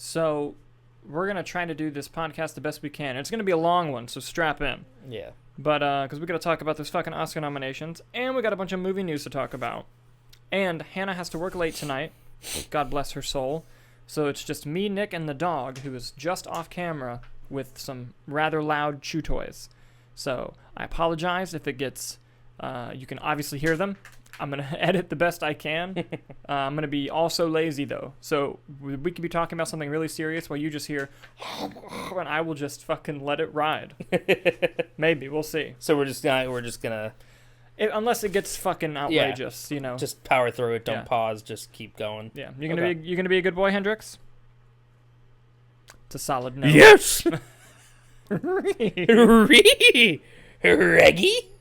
So we're going to try to do this podcast the best we can. It's going to be a long one, so strap in. Yeah. But, because we got to talk about those fucking Oscar nominations, and we got a bunch of movie news to talk about. And Hannah has to work late tonight. God bless her soul. So it's just me, Nick, and the dog, who is just off camera with some rather loud chew toys. So I apologize if it gets, you can obviously hear them. I'm going to edit the best I can. I'm going to be also lazy, though. So we could be talking about something really serious while you just hear, and I will just fucking let it ride. Maybe. We'll see. So we're just gonna Unless it gets fucking outrageous, you know. just power through it. Don't pause. Just keep going. Yeah. You're gonna be a good boy, Hendrix? It's a solid no. Yes! Reggie?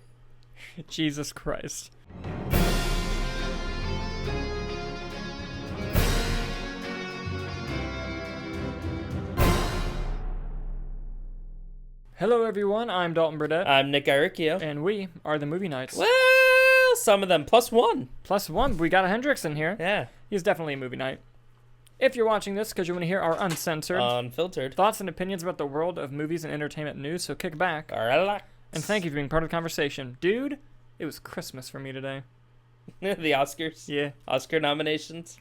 Jesus Christ. Hello, everyone. I'm Dalton Burdett. I'm Nick Iricchio. And we are the Movie Nights. Well, some of them. Plus one. Plus one. We got a Hendrix in here. Yeah. He's definitely a movie night. If you're watching this because you want to hear our uncensored, unfiltered thoughts and opinions about the world of movies and entertainment news, so kick back. Relax. And thank you for being part of the conversation. Dude, it was Christmas for me today. The Oscars? Yeah. Oscar nominations?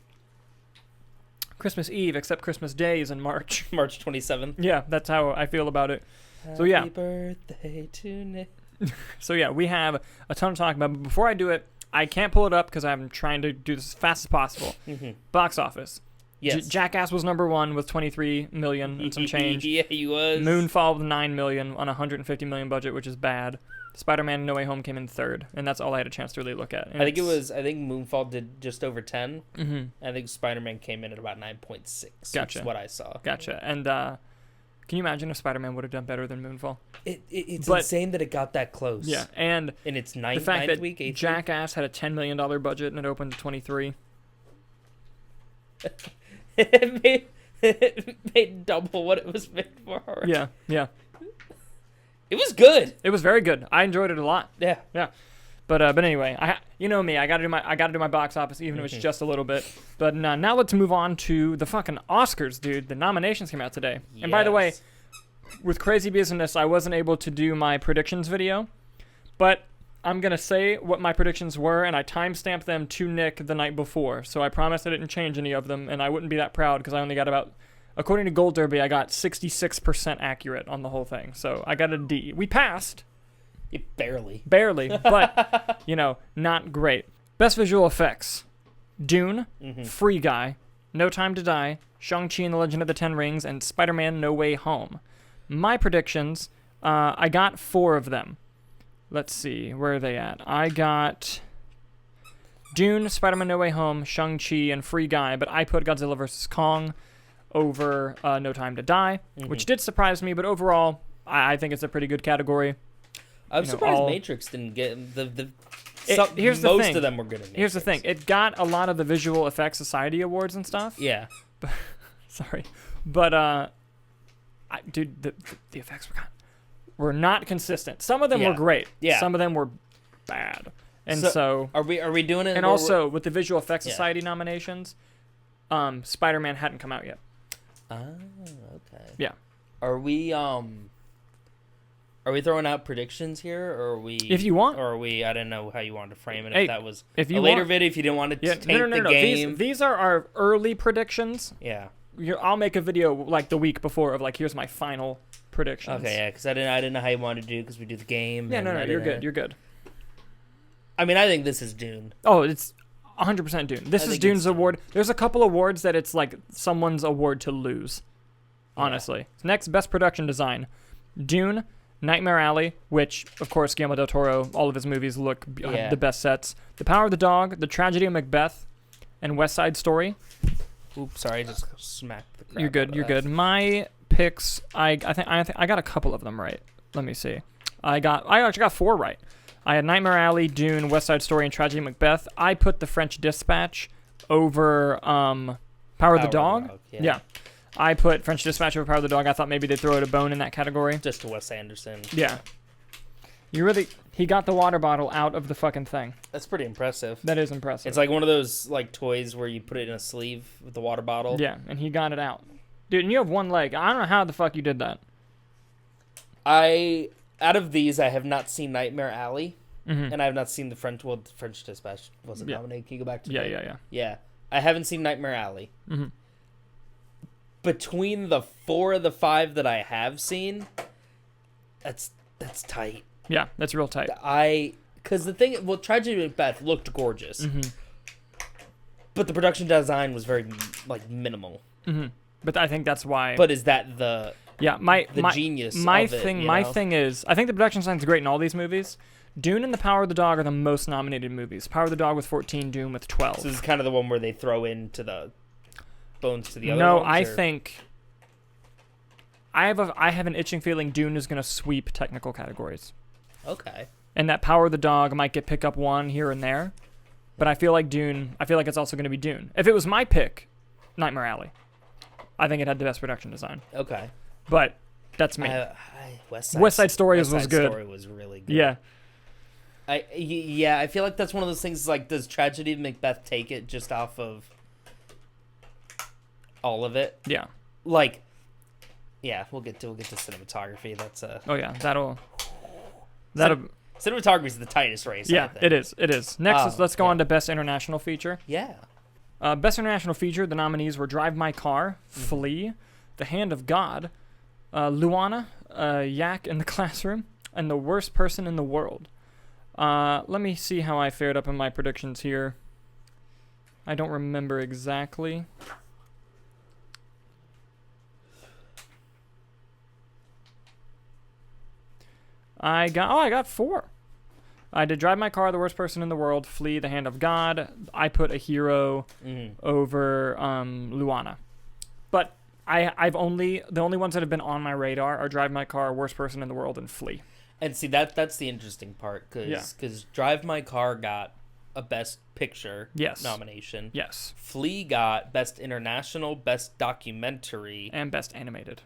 Christmas Eve, except Christmas Day is in March. March 27th. Yeah, that's how I feel about it. Happy birthday to Nick. So yeah, we have a ton to talk about, but before I do it, I can't pull it up because I'm trying to do this as fast as possible. Box office. Yes. Jackass was number one with 23 million and some change. Yeah, he was. Moonfall with 9 million on a 150 million budget, which is bad. Spider-Man No Way Home came in third, and that's all I had a chance to really look at. And I think Moonfall did just over 10. Mm-hmm. I think Spider-Man came in at about 9.6. Gotcha. Which is what I saw. Gotcha. And can you imagine if Spider-Man would have done better than Moonfall? It's insane that it got that close. Yeah, and in its the fact that week, Jackass had a $10 million budget and it opened to 23. It made double what it was made for. Yeah. It was good. It was very good. I enjoyed it a lot. Yeah. But anyway, you know me. I gotta do my box office, even if it's just a little bit. But now let's move on to the fucking Oscars, dude. The nominations came out today. Yes. And by the way, with crazy business, I wasn't able to do my predictions video, but I'm gonna say what my predictions were, and I timestamped them to Nick the night before. So I promised I didn't change any of them, and I wouldn't be that proud because I only got about. According to Gold Derby, I got 66% accurate on the whole thing. So I got a D. We passed. Barely, but, not great. Best visual effects. Dune, Free Guy, No Time to Die, Shang-Chi and the Legend of the Ten Rings, and Spider-Man No Way Home. My predictions, I got 4 of them. Let's see, where are they at? I got Dune, Spider-Man No Way Home, Shang-Chi, and Free Guy, but I put Godzilla vs. Kong over No Time to Die, which did surprise me, but overall, I think it's a pretty good category. I'm surprised Matrix didn't get most of them were good at Matrix. Here's the thing. It got a lot of the Visual Effects Society Awards and stuff. Yeah. Sorry. But, dude, the effects were not consistent. Some of them were great. Yeah. Some of them were bad. And so are we doing it? And also, with the Visual Effects Society nominations, Spider-Man hadn't come out yet. Oh, okay. Yeah. Are we throwing out predictions here, or are we? If you want, or are we? I didn't know how you wanted to frame it. Hey, if that was if you a later video, if you didn't want to take the game. These are our early predictions. Yeah. I'll make a video like the week before of like here's my final predictions. Okay, yeah, because I didn't know how you wanted to do because we do the game. Yeah, no, you're good. You're good. I mean, I think this is Dune. Oh, it's 100% Dune. This is Dune's award. There's a couple awards that it's like someone's award to lose. Honestly. Next, best production design. Dune, Nightmare Alley, which, of course, Guillermo del Toro, all of his movies look the best sets. The Power of the Dog, The Tragedy of Macbeth, and West Side Story. Oops, sorry, I just smacked the crap. You're good. My picks, I think I got a couple of them right. Let me see. I actually got 4 right. I had Nightmare Alley, Dune, West Side Story, and Tragedy of Macbeth. I put The French Dispatch over Power of the Dog. Yeah. I put French Dispatch over Power of the Dog. I thought maybe they'd throw it a bone in that category. Just to Wes Anderson. Yeah. He got the water bottle out of the fucking thing. That's pretty impressive. That is impressive. It's like one of those like toys where you put it in a sleeve with the water bottle. Yeah, and he got it out. Dude, and you have one leg. I don't know how the fuck you did that. Out of these, I have not seen Nightmare Alley, and I have not seen the French Dispatch wasn't nominated. Can you go back to Yeah, I haven't seen Nightmare Alley. Mm-hmm. Between the 4 of the 5 that I have seen, that's tight. Yeah, that's real tight. Because the thing, Tragedy of Macbeth looked gorgeous, but the production design was very minimal. But I think that's why. But is that the genius? My of thing, it, my thing is, I think the production design is great in all these movies. Dune and The Power of the Dog are the most nominated movies. Power of the Dog with 14, Dune with 12. So this is kind of the one where they throw into the bones to the other. No, ones, I think I have an itching feeling Dune is going to sweep technical categories. Okay. And that Power of the Dog might pick up one here and there, but I feel like it's also going to be Dune. If it was my pick, Nightmare Alley. I think it had the best production design. Okay. But that's me. West Side Story was good. West Side Story was really good. Yeah. I feel like that's one of those things, like, does Tragedy of Macbeth take it just off of all of it? Yeah. Like, yeah, we'll get to cinematography. That's Oh yeah, that'll cinematography is the tightest race. Yeah, it is. Next, let's go on to Best International Feature. Yeah. Best International Feature, the nominees were Drive My Car, Flee, The Hand of God, Luana, Yak in the Classroom, and The Worst Person in the World. Let me see how I fared up in my predictions here. I don't remember exactly. I got 4. I did Drive My Car, The Worst Person in the World, Flee, The Hand of God. I put A Hero over Luana. But the only ones that have been on my radar are Drive My Car, Worst Person in the World, and Flee. And see, that's the interesting part, because Drive My Car got a Best Picture nomination. Yes. Flee got Best International, Best Documentary, and Best Animated.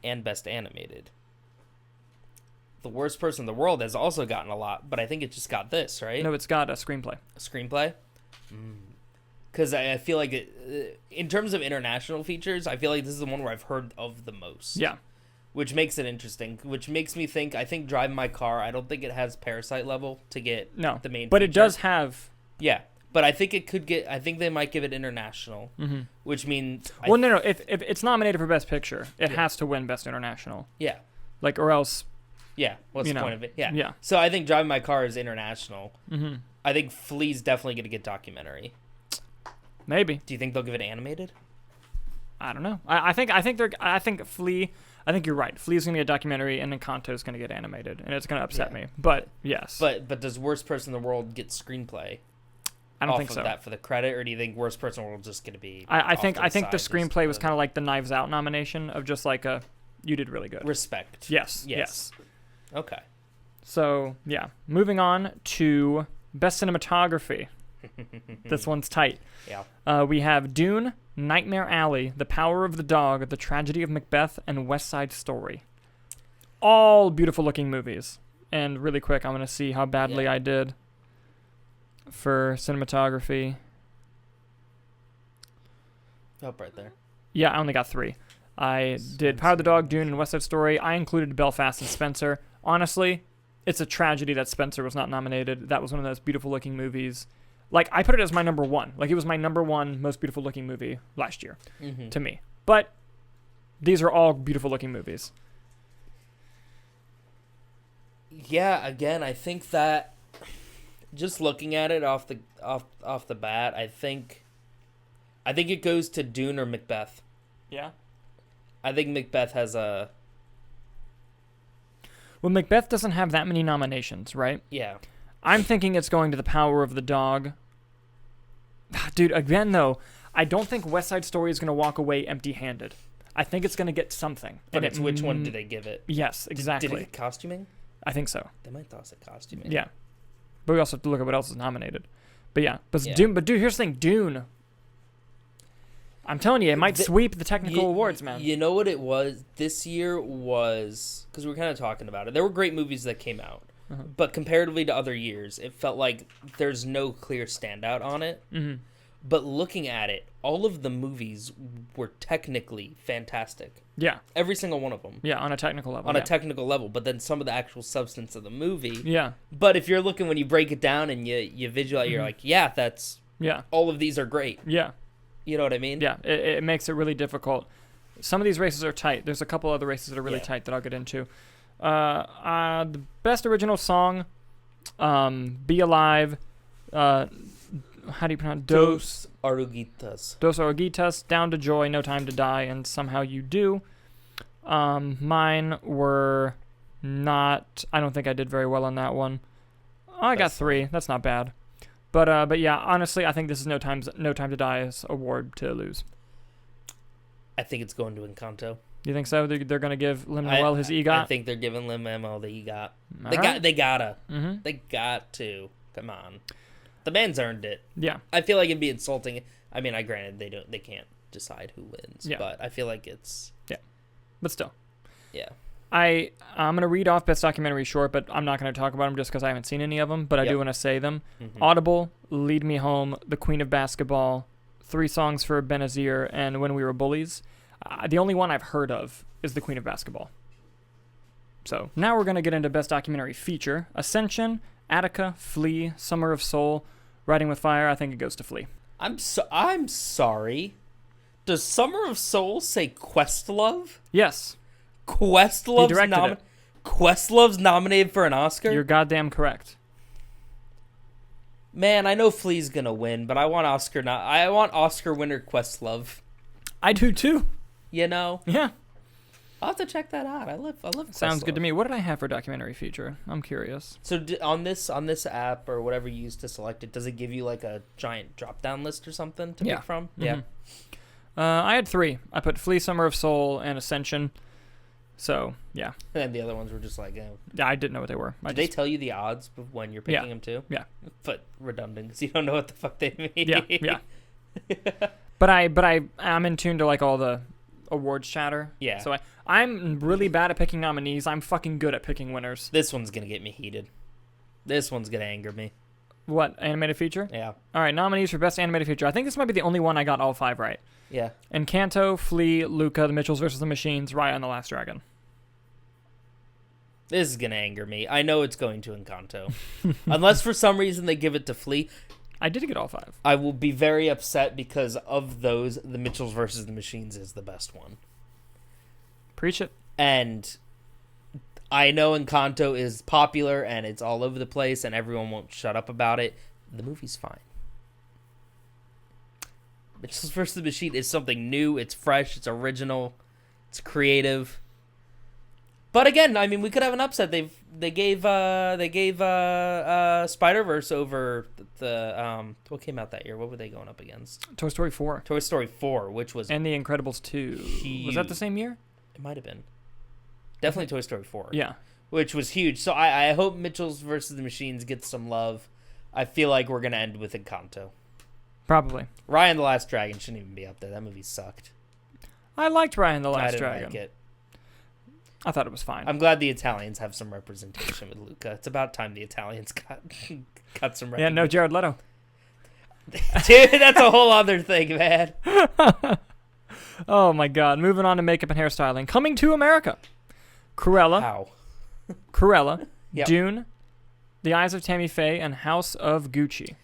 The Worst Person in the World has also gotten a lot, but I think it just got this, right? No, it's got a screenplay. A screenplay? Because I feel like, in terms of international features, I feel like this is the one where I've heard of the most. Yeah. Which makes it interesting, which makes me think, I think Drive My Car, I don't think it has Parasite level to get the main but feature. It does have... Yeah, but I think it could get, I think they might give it international, which means... No, if it's nominated for Best Picture, it has to win Best International. Yeah. Like, or else... Yeah, what's the point of it? Yeah. So I think Drive My Car is international. I think Flea's definitely going to get documentary. Maybe. Do you think they'll give it animated? I don't know. I think Flea. I think you're right. Flea's going to get documentary, and then Encanto's going to get animated, and it's going to upset me. But yes. But does Worst Person in the World get screenplay? I don't think so. Off of that for the credit, or do you think Worst Person in the World is just going to be? I think the screenplay was kind of like the Knives Out nomination of just like you did really good. Respect. Yes. Okay. So, yeah. Moving on to Best Cinematography. This one's tight. Yeah. We have Dune, Nightmare Alley, The Power of the Dog, The Tragedy of Macbeth, and West Side Story. All beautiful-looking movies. And really quick, I'm going to see how badly I did for cinematography. Oh, right there. Yeah, I only got 3. I did Power of the Dog, Dune, and West Side Story. I included Belfast and Spencer. Honestly, it's a tragedy that Spencer was not nominated. That was one of those beautiful-looking movies. Like, I put it as my number 1. Like, it was my number 1 most beautiful-looking movie last year to me. But these are all beautiful-looking movies. Yeah, again, I think that just looking at it off the bat, I think it goes to Dune or Macbeth. Yeah? I think Macbeth has a... Well, Macbeth doesn't have that many nominations, right? Yeah. I'm thinking it's going to The Power of the Dog. Dude, again, though, I don't think West Side Story is going to walk away empty-handed. I think it's going to get something. But it's which one do they give it? Yes, exactly. Did it get costuming? I think so. They might toss it costuming. Yeah. But we also have to look at what else is nominated. But yeah. Dune, but dude, here's the thing. Dune. I'm telling you, it might sweep the technical awards, man. You know what it was? This year was... Because we were kind of talking about it. There were great movies that came out. But comparatively to other years, it felt like there's no clear standout on it. But looking at it, all of the movies were technically fantastic. Yeah. Every single one of them. Yeah, on a technical level. On a technical level, but then some of the actual substance of the movie. Yeah. But if you're looking, when you break it down and you visualize, you're like, yeah, that's... Yeah. All of these are great. Yeah. You know what I mean? Yeah, it makes it really difficult. Some of these races are tight. There's a couple other races that are really tight that I'll get into. The best original song, Be Alive, how do you pronounce Dos Oruguitas. Dos Oruguitas, Down to Joy, No Time to Die, and Somehow You Do. Mine were not... I don't think I did very well on that one. I got 3. That's not bad. But yeah, honestly, I think this is No Time to Die's award to lose. I think it's going to Encanto. You think so? They're going to give Lin-Manuel his EGOT? I think they're giving Lin-Manuel the EGOT. They gotta. Mm-hmm. They got to. Come on. The man's earned it. Yeah. I feel like it'd be insulting. I mean, granted they can't decide who wins. Yeah. But I feel like it's... Yeah. But still. Yeah. I'm going to read off Best Documentary Short, but I'm not going to talk about them just because I haven't seen any of them, but I do want to say them. Mm-hmm. Audible, Lead Me Home, The Queen of Basketball, 3 Songs for Benazir, and When We Were Bullies. The only one I've heard of is The Queen of Basketball. So now we're going to get into Best Documentary Feature. Ascension, Attica, Flea, Summer of Soul, Riding with Fire. I think it goes to Flea. I'm sorry. Does Summer of Soul say Questlove? Yes. Questlove's nominated for an Oscar? You're goddamn correct. Man, I know Flea's gonna win, but I want Oscar winner Questlove. I do too. You know? Yeah. I'll have to check that out. I love Questlove. Sounds good to me. What did I have for documentary feature? I'm curious. So on this app or whatever you use to select it, does it give you like a giant drop down list or something to pick from? Mm-hmm. Yeah. I had 3. I put Flea, Summer of Soul, and Ascension. So, yeah. And the other ones were just like, Yeah, I didn't know what they were. Did they tell you the odds when you're picking them too? Yeah. But redundant because you don't know what the fuck they mean. Yeah. But I'm in tune to like all the awards chatter. Yeah. So I'm really bad at picking nominees. I'm fucking good at picking winners. This one's gonna get me heated. This one's gonna anger me. What, animated feature? Yeah. All right, nominees for Best Animated Feature. I think this might be the only one I got all 5 right. Yeah. Encanto, Flea, Luca, The Mitchells vs. the Machines, Raya and the Last Dragon. This is gonna anger me. I know it's going to Encanto. Unless for some reason they give it to Flea. I did get all 5. I will be very upset because of those, The Mitchells vs. the Machines is the best one. Preach it. And I know Encanto is popular and it's all over the place and everyone won't shut up about it. The movie's fine. Mitchells vs. the Machine is something new. It's fresh. It's original. It's creative. But again, I mean, we could have an upset. They gave Spider-Verse over the what came out that year. What were they going up against? Toy Story 4. Toy Story 4, which was And The Incredibles 2. huge. Was that the same year? It might have been. Definitely Toy Story 4. Yeah. Which was huge. So I hope Mitchells vs. the Machines gets some love. I feel like we're gonna end with Encanto. Probably. Raya and the Last Dragon shouldn't even be up there. That movie sucked. I liked Raya and the Last I didn't Dragon. like it. I thought it was fine. I'm glad the Italians have some representation with Luca. It's about time the Italians got some representation. Yeah, no Jared Leto. Dude, that's a whole other thing, man. Oh my god. Moving on to makeup and hairstyling. Coming to America. Cruella. How? Cruella. Yep. Dune. The Eyes of Tammy Faye and House of Gucci.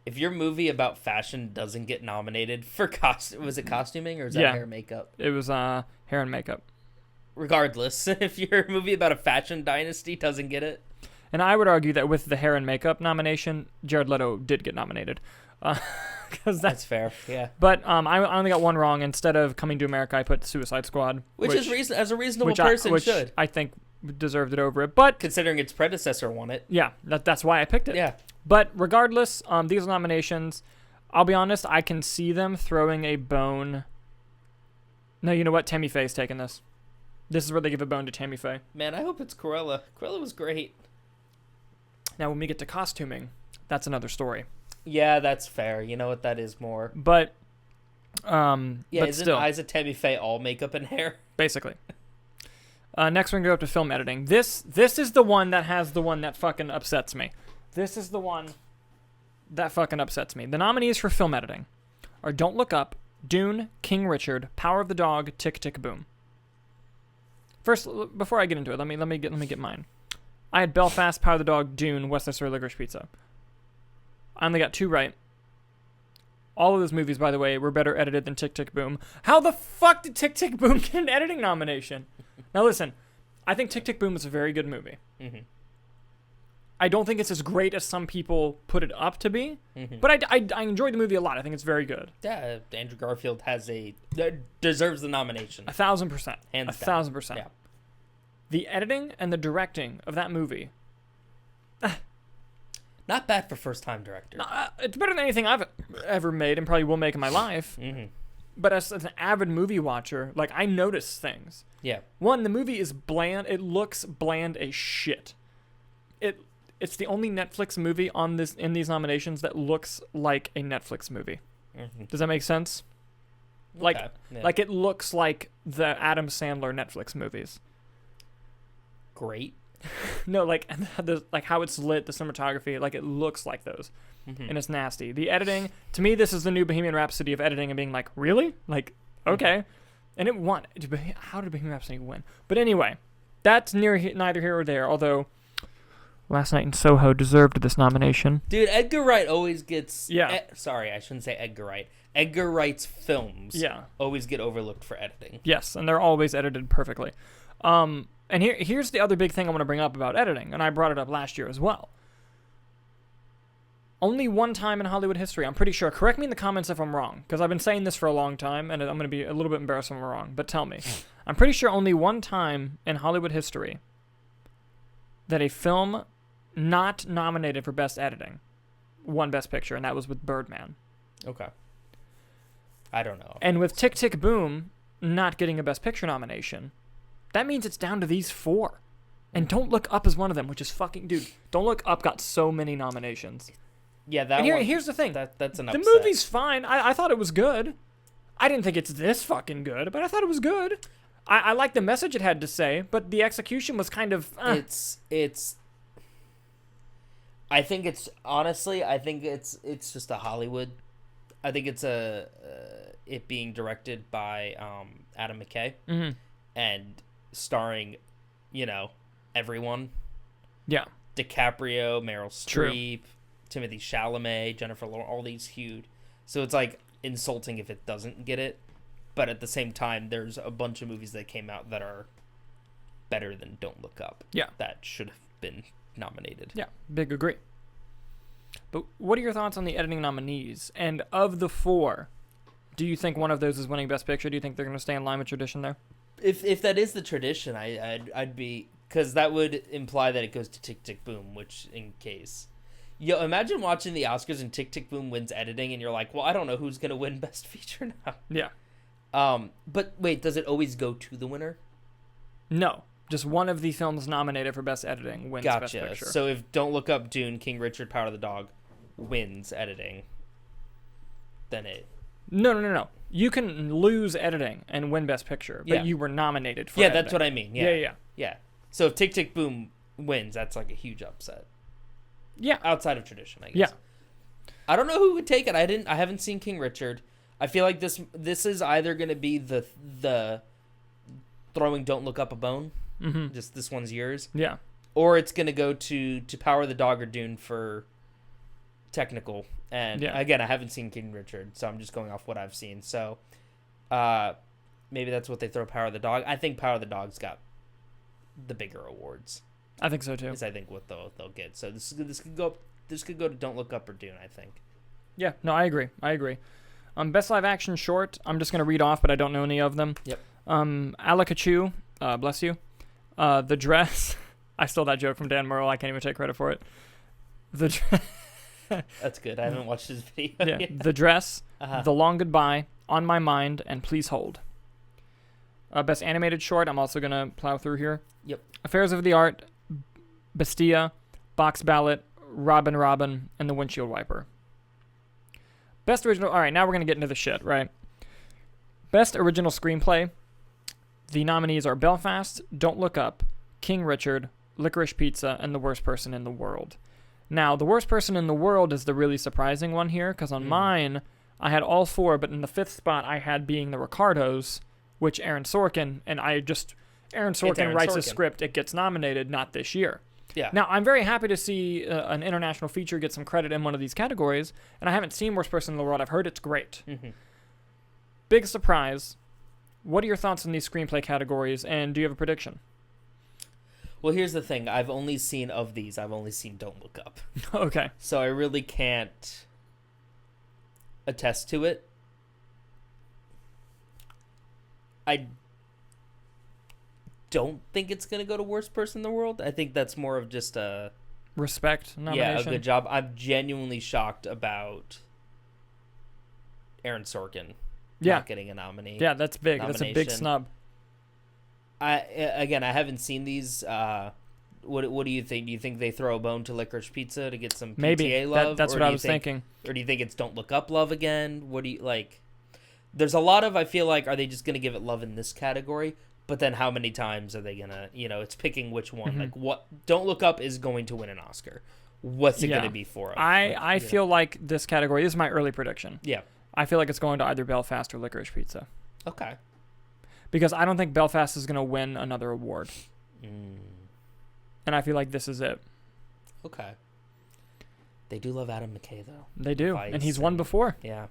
If your movie about fashion doesn't get nominated for was it costuming or is that hair and makeup? It was hair and makeup. Regardless, if your movie about a fashion dynasty doesn't get it. And I would argue that with the hair and makeup nomination, Jared Leto did get nominated. That's fair, yeah. But I only got one wrong. Instead of Coming to America, I put Suicide Squad. Which is as a reasonable person should. I think deserved it over it. But considering its predecessor won it. Yeah, that's why I picked it. Yeah. But regardless, these nominations, I'll be honest, I can see them throwing a bone. No, you know what? Tammy Faye's taking this. This is where they give a bone to Tammy Faye. Man, I hope it's Cruella. Cruella was great. Now, when we get to costuming, that's another story. Yeah, that's fair. You know what? That is more. But, yeah, but isn't still, Eyes of Tammy Faye all makeup and hair? Basically. Next, we're going to go up to film editing. This is the one that has the one that fucking upsets me. This is the one that fucking upsets me. The nominees for film editing. are Don't Look Up, Dune, King Richard, Power of the Dog, Tick Tick Boom. First, before I get into it, let me get mine. I had Belfast, Power of the Dog, Dune, West Side Story, Licorice Pizza. I only got 2 right. All of those movies, by the way, were better edited than Tick Tick Boom. How the fuck did Tick Tick Boom get an editing nomination? Now listen, I think Tick Tick Boom is a very good movie. Mm-hmm. I don't think it's as great as some people put it up to be, but I enjoyed the movie a lot. I think it's very good. Yeah, Andrew Garfield deserves the nomination. 1,000%. Hands 1,000%. Yeah. The editing and the directing of that movie. Not bad for first-time director. It's better than anything I've ever made and probably will make in my life. Mm-hmm. But as an avid movie watcher, like, I notice things. Yeah. One, the movie is bland. It looks bland as shit. It's the only Netflix movie in these nominations that looks like a Netflix movie. Mm-hmm. Does that make sense? Like, like it looks like the Adam Sandler Netflix movies. Great. No, like how it's lit, the cinematography, like it looks like those, and it's nasty. The editing, to me, this is the new Bohemian Rhapsody of editing and being like, really? Like, okay. And it won. How did Bohemian Rhapsody win? But anyway, that's neither here or there, although Last Night in Soho deserved this nomination. Dude, Edgar Wright always gets... Yeah. Sorry, I shouldn't say Edgar Wright. Edgar Wright's films always get overlooked for editing. Yes, and they're always edited perfectly. And here's the other big thing I want to bring up about editing, and I brought it up last year as well. Only one time in Hollywood history, I'm pretty sure, correct me in the comments if I'm wrong, because I've been saying this for a long time, and I'm going to be a little bit embarrassed if I'm wrong, but tell me. I'm pretty sure only one time in Hollywood history that a film not nominated for Best Editing won Best Picture, and that was with Birdman. Okay. I don't know. And with Tick Tick Boom not getting a Best Picture nomination, that means it's down to these 4. And Don't Look Up is one of them, which is fucking... Dude, Don't Look Up got so many nominations. Yeah, that and one... Here's the thing. That's an upset. The movie's fine. I thought it was good. I didn't think it's this fucking good, but I thought it was good. I like the message it had to say, but the execution was kind of... It's... I think it's... Honestly, I think it's just a Hollywood... I think it's it being directed by Adam McKay. Mm-hmm. And... starring, everyone. Yeah. DiCaprio, Meryl Streep, Timothée Chalamet, Jennifer Lawrence, all these huge. So it's like insulting if it doesn't get it. But at the same time, there's a bunch of movies that came out that are better than Don't Look Up. Yeah. That should have been nominated. Yeah, big agree. But what are your thoughts on the editing nominees? And of the 4, do you think one of those is winning Best Picture? Do you think they're going to stay in line with tradition there? If that is the tradition, I'd be, because that would imply that it goes to Tick Tick Boom, which in case, imagine watching the Oscars and Tick Tick Boom wins editing, and you're like, well, I don't know who's gonna win Best Feature now. Yeah. But wait, does it always go to the winner? No, just one of the films nominated for Best Editing wins Best Picture. So if Don't Look Up, Dune, King Richard, Power of the Dog wins editing, then it. No. You can lose editing and win Best Picture, but you were nominated for editing. That's what I mean. Yeah. So if Tick Tick Boom wins, that's like a huge upset. Yeah. Outside of tradition, I guess. Yeah. I don't know who would take it. I haven't seen King Richard. I feel like this is either going to be the throwing Don't Look Up a bone. Mm-hmm. Just this one's yours. Yeah. Or it's going to go to Power of the Dog or Dune for technical. And again, I haven't seen King Richard, so I'm just going off what I've seen. So maybe that's what they throw Power of the Dog. I think Power of the Dog's got the bigger awards. I think so too. Is I think what they'll get. So this could go to Don't Look Up or Dune, I think. Yeah, no, I agree. Best live action short, I'm just gonna read off, but I don't know any of them. Yep. Alakachu, bless you. The Dress. I stole that joke from Dan Murrell. I can't even take credit for it. The Dress. That's good. I haven't watched his video yet. The Dress, The Long Goodbye, On My Mind, and Please Hold. Best animated short, I'm also going to plow through here. Yep. Affairs of the Art, Bestia, Box Ballot, Robin, and The Windshield Wiper. Best original... All right, now we're going to get into the shit, right? Best original screenplay. The nominees are Belfast, Don't Look Up, King Richard, Licorice Pizza, and The Worst Person in the World. Now, The Worst Person in the World is the really surprising one here, because on mine, I had all 4, but in the 5th spot, I had Being the Ricardos, which Aaron Sorkin, and Aaron Sorkin writes a script, it gets nominated, not this year. Yeah. Now, I'm very happy to see an international feature get some credit in one of these categories, and I haven't seen Worst Person in the World. I've heard it's great. Mm-hmm. Big surprise. What are your thoughts on these screenplay categories, and do you have a prediction? Well, here's the thing. I've only seen Don't Look Up. Okay. So I really can't attest to it. I don't think it's going to go to Worst Person in the World. I think that's more of just a... respect nomination. Yeah, a good job. I'm genuinely shocked about Aaron Sorkin not getting a nominee. Yeah, that's big. That's a big snub. I haven't seen these. What do you think? Do you think they throw a bone to Licorice Pizza to get some PTA love? That's what I was thinking. Or do you think it's Don't Look Up love again? What do you like? There's a lot of, I feel like, are they just going to give it love in this category? But then how many times are they going to, it's picking which one. Mm-hmm. Like, what Don't Look Up is going to win an Oscar. What's it going to be for? I feel like this category, this is my early prediction. Yeah. I feel like it's going to either Belfast or Licorice Pizza. Okay. Because I don't think Belfast is going to win another award. And I feel like this is it. Okay. They do love Adam McKay, though. They do. And he's won before. Yeah.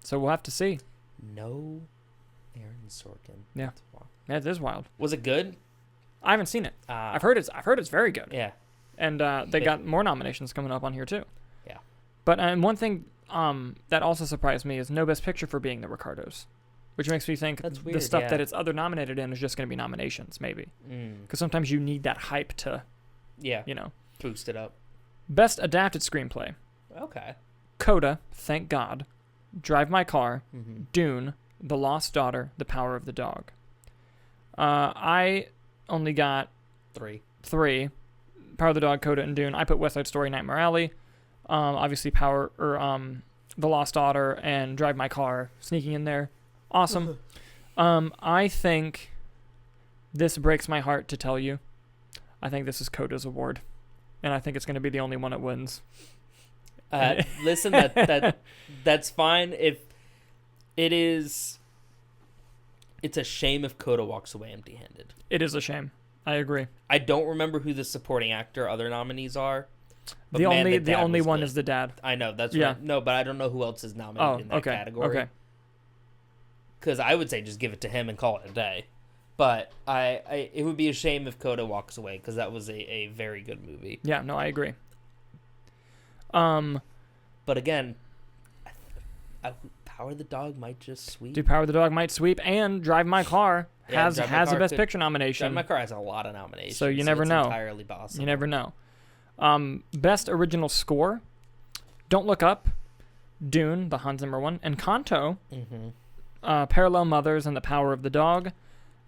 So we'll have to see. No Aaron Sorkin. Yeah. Yeah, it is wild. Was it good? I haven't seen it. I've heard it's very good. Yeah. And they got more nominations coming up on here, too. Yeah. But one thing that also surprised me is no Best Picture for Being the Ricardos. Which makes me think That's weird, the stuff that it's other nominated in is just going to be nominations, maybe. Because sometimes you need that hype to, boost it up. Best Adapted Screenplay. Okay. Coda, Thank God. Drive My Car. Dune, The Lost Daughter, The Power of the Dog. I only got 3. Power of the Dog, Coda, and Dune. I put West Side Story, Nightmare Alley. Obviously The Lost Daughter and Drive My Car sneaking in there. Awesome. I think this breaks my heart to tell you. I think this is Coda's award, and I think it's going to be the only one it wins. Listen, that's fine. If it is, it's a shame if Coda walks away empty-handed. It is a shame. I agree. I don't remember who the supporting actor other nominees are. The only one is the dad. I know that's right. No, but I don't know who else is nominated in that category. Okay. Because I would say just give it to him and call it a day. But it would be a shame if Coda walks away because that was a very good movie. Yeah, no, I agree. But again, Power of the Dog might just sweep. Dude, Power of the Dog might sweep, and Drive My Car has a Best Picture nomination. Drive My Car has a lot of nominations. So you never know. Entirely possible. You never know. Best Original Score, Don't Look Up, Dune, the Hans Zimmer one, and Kanto. Parallel Mothers and The Power of the Dog.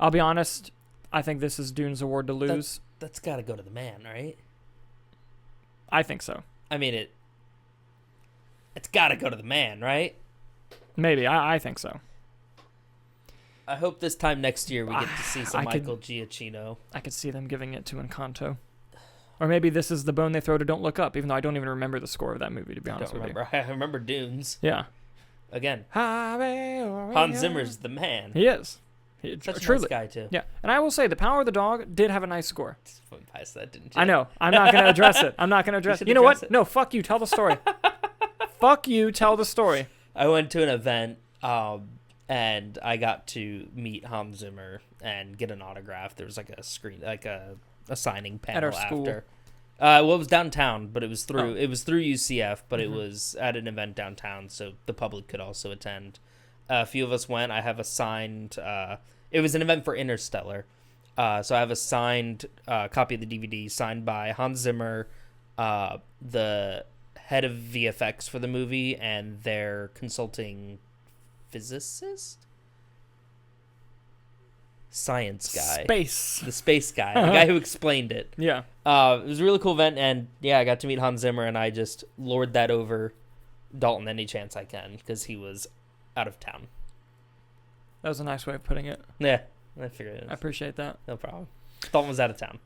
I'll be honest, I think this is Dune's award to lose. That's got to go to the man, right? I think so. I mean, it's got to go to the man, right? Maybe. I think so. I hope this time next year we get to see some Michael Giacchino. I could see them giving it to Encanto. Or maybe this is the bone they throw to Don't Look Up, even though I don't even remember the score of that movie, to be honest with you. I remember Dunes. Yeah. Again, Hans Zimmer's the man. He is. Such a nice guy, too. Yeah. And I will say, The Power of the Dog did have a nice score. Went past that, didn't you? I know. I'm not going to address it. You know what? No, fuck you. Tell the story. Fuck you. Tell the story. I went to an event, and I got to meet Hans Zimmer and get an autograph. There was like a signing panel at our school. After. Well, it was downtown, but it was through UCF, but it was at an event downtown, so the public could also attend. A few of us went. I have a signed. It was an event for Interstellar, so I have a signed copy of the DVD signed by Hans Zimmer, the head of VFX for the movie, and their consulting physicist. Science guy. The space guy. The guy who explained it. Yeah. It was a really cool event, and I got to meet Hans Zimmer, and I just lord that over Dalton any chance I can, because he was out of town. That was a nice way of putting it. Yeah, I figured it. I appreciate that. No problem. Dalton was out of town.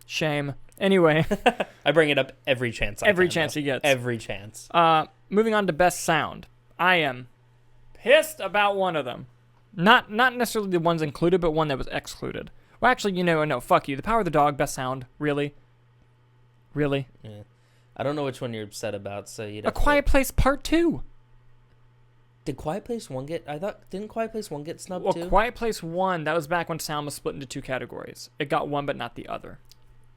Shame. Anyway. I bring it up every chance I can. Every chance he gets. Every chance. moving on to best sound. I am pissed about one of them. Not necessarily the ones included, but one that was excluded. Well, actually, no, fuck you. The Power of the Dog, best sound. Really? Really? Yeah. I don't know which one you're upset about, so you'd have A Quiet Place Part 2. Did Quiet Place 1 get... Didn't Quiet Place 1 get snubbed too? Well, Quiet Place 1, that was back when sound was split into 2 categories. It got one, but not the other.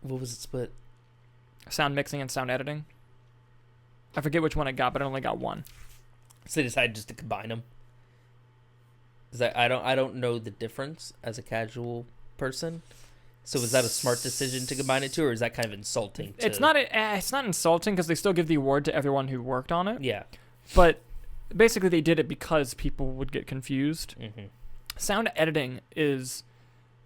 What was it split? Sound mixing and sound editing. I forget which one it got, but it only got one. So they decided just to combine them? I don't know the difference as a casual person. So was that a smart decision to combine it to, or is that kind of insulting? It's not insulting because they still give the award to everyone who worked on it. Yeah. But basically they did it because people would get confused. Mm-hmm. Sound editing is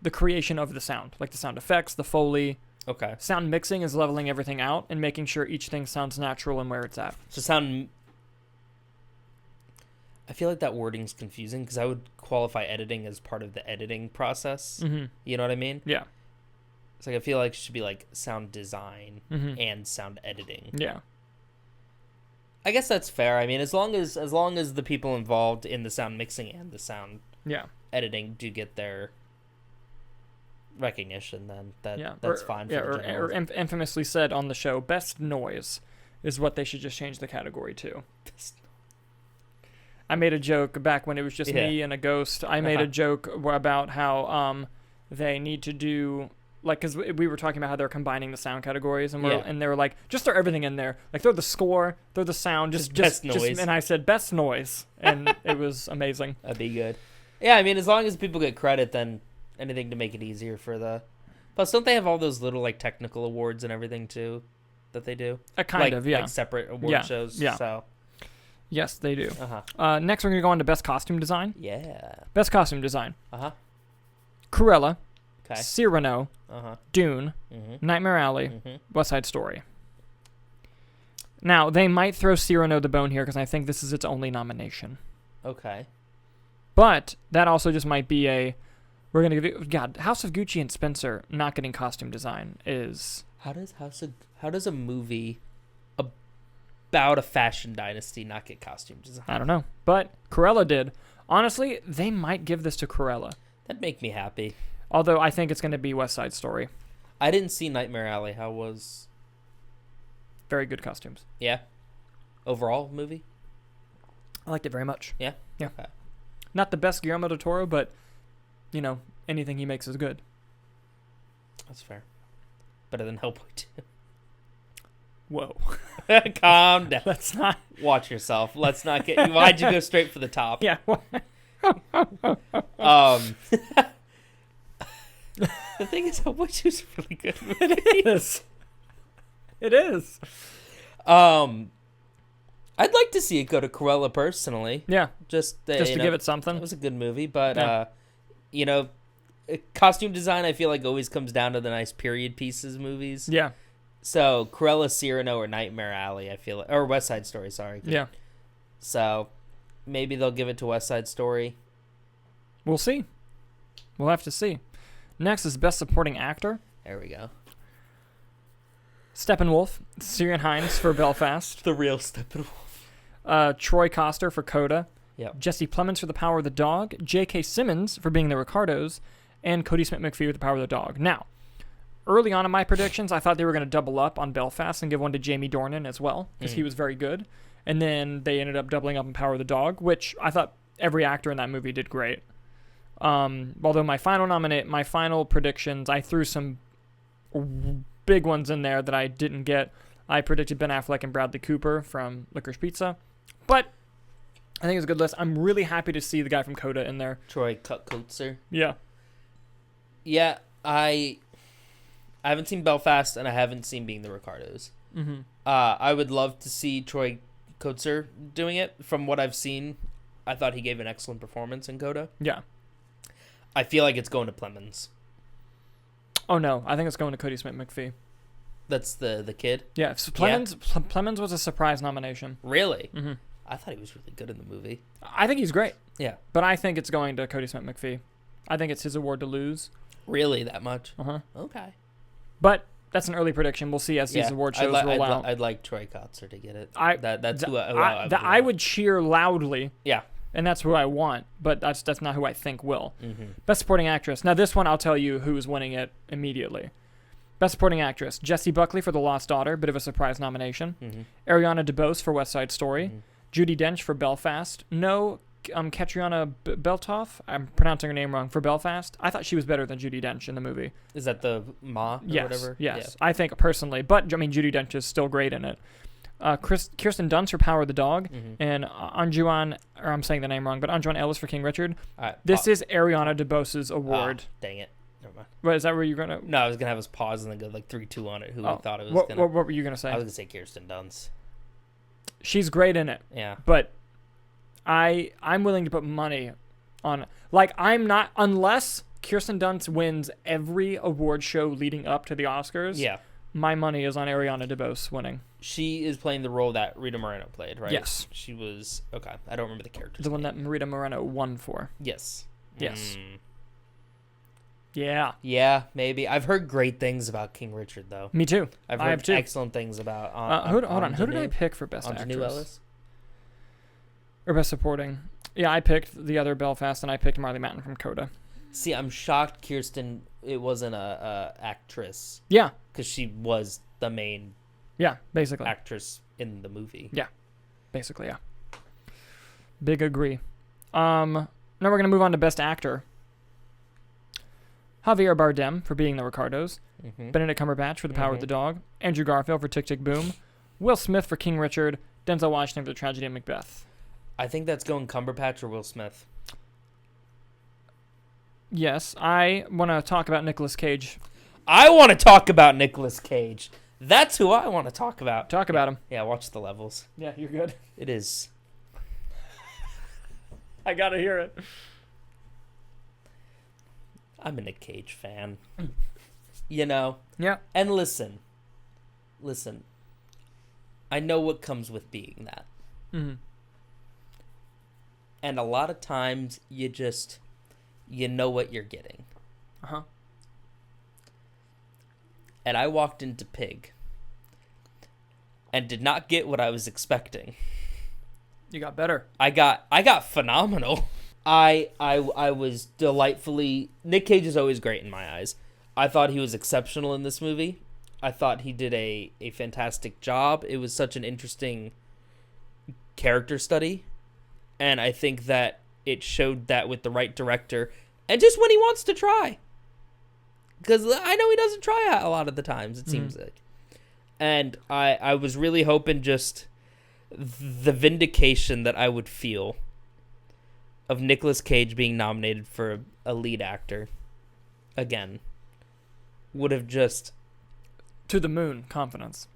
the creation of the sound, like the sound effects, the Foley. Okay. Sound mixing is leveling everything out and making sure each thing sounds natural and where it's at. So I feel like that wording's confusing because I would qualify editing as part of the editing process. Mm-hmm. You know what I mean? Yeah. It's like I feel like it should be like sound design and sound editing. Yeah. I guess that's fair. I mean, as long as the people involved in the sound mixing and the sound editing do get their recognition, then that's fine. Or infamously said on the show, best noise is what they should just change the category to. I made a joke back when it was just me and a ghost. I made a joke about how they need to do, like, because we were talking about how they're combining the sound categories, and they were like, just throw everything in there, like throw the score, throw the sound, just best noise. And I said best noise, and it was amazing. That'd be good. Yeah, I mean, as long as people get credit, then anything to make it easier for the. Plus, don't they have all those little like technical awards and everything too, that they do? Like separate award shows. Yeah. So. Yes, they do. Uh-huh. Next, we're going to go on to Best Costume Design. Yeah. Best Costume Design. Uh-huh. Cruella. Okay. Cyrano. Uh-huh. Dune. Mm-hmm. Nightmare Alley. Mm-hmm. West Side Story. Now, they might throw Cyrano the bone here because I think this is its only nomination. Okay. But that also just might be we're going to give it... God, House of Gucci and Spencer not getting costume design is... How does a movie about a fashion dynasty not get costume design? I don't know. But Cruella did. Honestly, they might give this to Cruella. That'd make me happy. Although I think it's going to be West Side Story. I didn't see Nightmare Alley. How was... Very good costumes. Yeah? Overall movie? I liked it very much. Yeah? Yeah. Okay. Not the best Guillermo del Toro, but, anything he makes is good. That's fair. Better than Hellboy 2. Whoa. Calm down. Let's not. Watch yourself. Let's not get you. Why'd you go straight for the top? Yeah. The thing is, Hellboy 2 is a really good movie. It is. It is. I'd like to see it go to Cruella personally. Yeah. Just to give it something. It was a good movie, but costume design I feel like always comes down to the nice period pieces movies. Yeah. So Cruella, Cyrano, or Nightmare Alley, I feel like, or West Side Story. Sorry. Yeah. So maybe they'll give it to West Side Story. We'll see. We'll have to see. Next is Best Supporting Actor. There we go. Steppenwolf, Ciarán Hinds for Belfast. The real Steppenwolf. Troy Coster for Coda. Yep. Jesse Plemons for The Power of the Dog. J.K. Simmons for Being the Ricardos. And Cody Smith-McPhee with The Power of the Dog. Now, early on in my predictions, I thought they were going to double up on Belfast and give one to Jamie Dornan as well, because he was very good. And then they ended up doubling up on Power of the Dog, which I thought every actor in that movie did great. Although my final predictions, I threw some big ones in there that I didn't get. I predicted Ben Affleck and Bradley Cooper from Licorice Pizza. But I think it's a good list. I'm really happy to see the guy from Coda in there. Troy Kotzer. Yeah. Yeah, I haven't seen Belfast, and I haven't seen Being the Ricardos. Mm-hmm. I would love to see Troy Kotzer doing it. From what I've seen, I thought he gave an excellent performance in Coda. Yeah. I feel like it's going to Plemons. Oh, no. I think it's going to Cody Smith-McPhee. That's the kid? Yeah. So Plemons was a surprise nomination. Really? Mm-hmm. I thought he was really good in the movie. I think he's great. Yeah. But I think it's going to Cody Smith-McPhee. I think it's his award to lose. Really? That much? Uh-huh. Okay. But That's an early prediction. We'll see as these award shows roll out. I'd like Troy Kotsur to get it. I would cheer loudly. Yeah. And that's who I want, but that's not who I think will. Mm-hmm. Best Supporting Actress. Now, this one, I'll tell you who's winning it immediately. Best Supporting Actress. Jessie Buckley for The Lost Daughter, bit of a surprise nomination. Mm-hmm. Ariana DeBose for West Side Story. Mm-hmm. Judi Dench for Belfast. No, Katriana Beltoff, I'm pronouncing her name wrong, for Belfast. I thought she was better than Judi Dench in the movie. Is that the Ma or whatever? Yes, yeah. I think personally. But, I mean, Judi Dench is still great in it. Kirsten Dunst for Power of the Dog, and Anjuan, or I'm saying the name wrong, but Anjuan Ellis for King Richard. This is Ariana DeBose's award. Dang it. Never mind. What, is that where you're going to... No, I was going to have us pause and then go like 3-2 on it, who we thought it was going to... What were you going to say? I was going to say Kirsten Dunst. She's great in it. Yeah. But I'm willing to put money on... Like, I'm not... Unless Kirsten Dunst wins every award show leading up to the Oscars, my money is on Ariana DeBose winning. She is playing the role that Rita Moreno played, right? Yes. She was... Okay. I don't remember the character's The one name. that Rita Moreno won for. Yes. Yes. Yeah. Yeah, maybe. I've heard great things about King Richard, though. Me too. I've heard excellent things about... hold on. Who did I pick for Best Actress? Ellis? Or Best Supporting? Yeah, I picked the other Belfast, and I picked Marley Matlin from Coda. See, I'm shocked Kirsten... It wasn't a actress. Yeah. Because she was the main... Yeah, basically. Actress in the movie. Yeah. Basically, yeah. Big agree. Now we're going to move on to Best Actor. Javier Bardem for Being the Ricardos. Benedict Cumberbatch for The Power of the Dog. Andrew Garfield for Tick, Tick, Boom. Will Smith for King Richard. Denzel Washington for The Tragedy of Macbeth. I think that's going Cumberbatch or Will Smith. Yes, I want to talk about Nicolas Cage. I want to talk about Nicolas Cage. That's who I want to talk about. Talk about him. Yeah, watch the levels. Yeah, you're good. It is. I gotta hear it. I'm a Nick Cage fan. You know? Yeah. And listen. I know what comes with being that. And a lot of times, you know what you're getting. And I walked into Pig and did not get what I was expecting. You got better. I got phenomenal. I was delightfully... Nick Cage is always great in my eyes. I thought he was exceptional in this movie. I thought he did a fantastic job. It was such an interesting character study. And I think that it showed that with the right director and just when he wants to try. Because I know he doesn't try a lot of the times, it seems like. And I was really hoping just the vindication that I would feel of Nicolas Cage being nominated for a lead actor again would have just... To the moon confidence.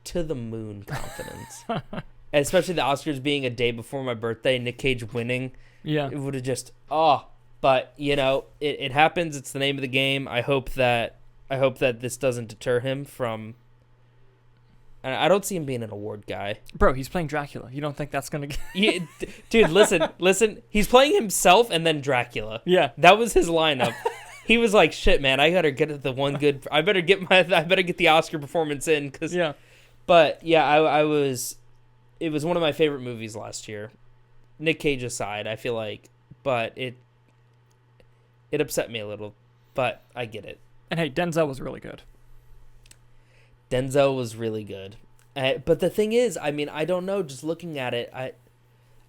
To the moon confidence. And especially the Oscars being a day before my birthday, Nick Cage winning. Yeah. It would have just... But, you know, it happens. It's the name of the game. I hope that this doesn't deter him from... And I don't see him being an award guy. Bro, he's playing Dracula. You don't think that's going to... Yeah, dude, listen. He's playing himself and then Dracula. Yeah. That was his lineup. He was like, shit, man, I gotta get the one good... I better get the Oscar performance in. Cause, yeah. But, yeah, I was... It was one of my favorite movies last year. Nick Cage aside, I feel like. But it upset me a little. But I get it. And hey, Denzel was really good. Denzel was really good. But the thing is, I mean, I don't know. Just looking at it,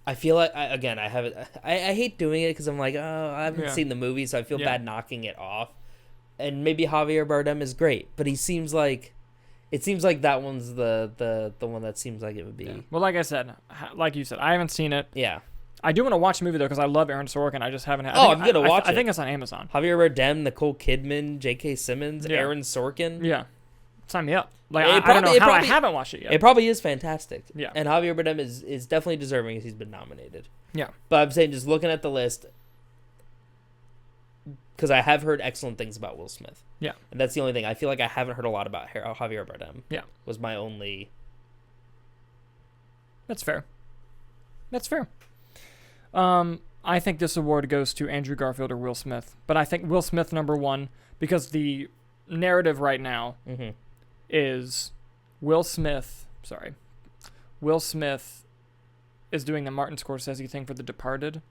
I feel like, I hate doing it because I'm like, oh, I haven't seen the movie, so I feel bad knocking it off. And maybe Javier Bardem is great, but it seems like that one's the one that seems like it would be. Yeah. Well, like you said, I haven't seen it. Yeah. I do want to watch the movie, though, because I love Aaron Sorkin. I just haven't had... I'm going to watch it. I think it's on Amazon. Javier Bardem, Nicole Kidman, J.K. Simmons, Aaron Sorkin. Yeah. Sign me up. Like, I don't know how I haven't watched it yet. It probably is fantastic. Yeah. And Javier Bardem is definitely deserving as he's been nominated. Yeah. But I'm saying, just looking at the list, because I have heard excellent things about Will Smith. Yeah. And that's the only thing. I feel like I haven't heard a lot about Javier Bardem. Yeah. Was my only... That's fair. I think this award goes to Andrew Garfield or Will Smith. But I think Will Smith #1 because the narrative right now Mm-hmm. is Will Smith is doing the Martin Scorsese thing for The Departed,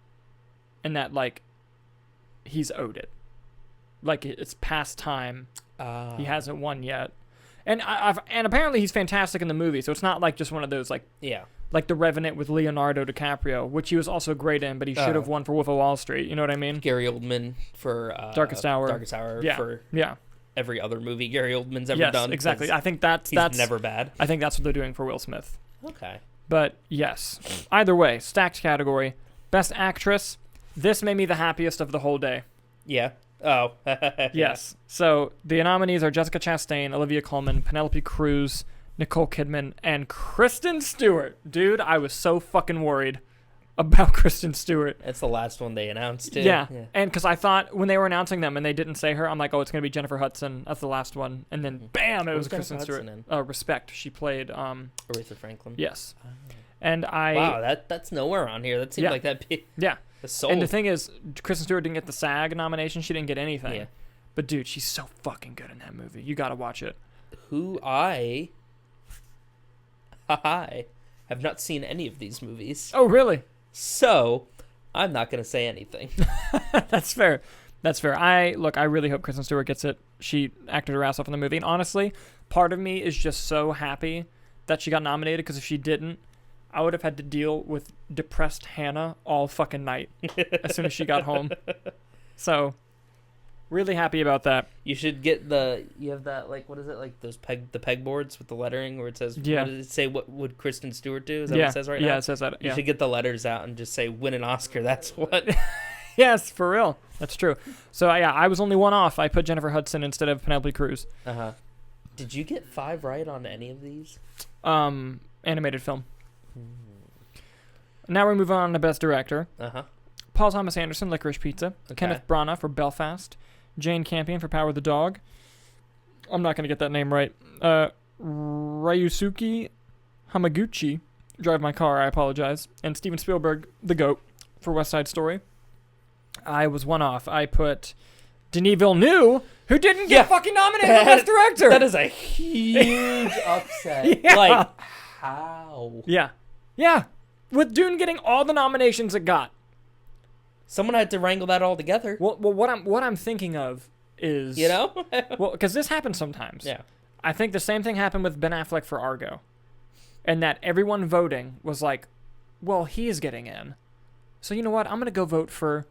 and that, like, he's owed it. Like, it's past time. He hasn't won yet. And and apparently he's fantastic in the movie, so it's not like just one of those, like, like The Revenant with Leonardo DiCaprio, which he was also great in, but he should have won for Wolf of Wall Street. You know what I mean? Gary Oldman for Darkest Hour. For every other movie Gary Oldman's ever done. Yes, exactly. I think that's never bad. I think that's what they're doing for Will Smith. Okay. But yes, either way, stacked category. Best Actress. This made me the happiest of the whole day. Yeah. Oh. Yes. So the nominees are Jessica Chastain, Olivia Colman, Penelope Cruz, Nicole Kidman, and Kristen Stewart. Dude, I was so fucking worried about Kristen Stewart. That's the last one they announced, too. Yeah. And because I thought when they were announcing them and they didn't say her, I'm like, oh, it's going to be Jennifer Hudson. That's the last one. And then, bam, it was Kristen Stewart. Respect. She played... Aretha Franklin? Yes. And Wow, that's nowhere on here. That seems like that'd be... Yeah. Sold. And the thing is, Kristen Stewart didn't get the SAG nomination. She didn't get anything. Yeah. But, dude, she's so fucking good in that movie. You got to watch it. I have not seen any of these movies. Oh, really? So, I'm not going to say anything. That's fair. That's fair. I really hope Kristen Stewart gets it. She acted her ass off in the movie. And honestly, part of me is just so happy that she got nominated, because if she didn't, I would have had to deal with depressed Hannah all fucking night as soon as she got home. So, really happy about that. You should get you have that, like, what is it, like those pegboards with the lettering where it says, what does it say, what would Kristen Stewart do? Is that what it says right now? Yeah, it says that. You should get the letters out and just say, win an Oscar, that's what. Yes, for real. That's true. So, yeah, I was only one off. I put Jennifer Hudson instead of Penelope Cruz. Uh-huh. Did you get 5 right on any of these? Animated film. Now we move on to Best Director. Uh-huh. Paul Thomas Anderson, Licorice Pizza. Okay. Kenneth Branagh for Belfast. Jane Campion for Power of the Dog. I'm not going to get that name right. Ryusuke Hamaguchi, Drive My Car, I apologize. And Steven Spielberg, The GOAT, for West Side Story. I was one off. I put Denis Villeneuve, who didn't get fucking nominated for Best Director. That is a huge upset. Yeah. Like, how? Yeah. Yeah. With Dune getting all the nominations it got. Someone had to wrangle that all together. Well, what I'm thinking of is... You know? Well, because this happens sometimes. Yeah. I think the same thing happened with Ben Affleck for Argo. And that everyone voting was like, well, he's getting in. So you know what? I'm going to go vote for...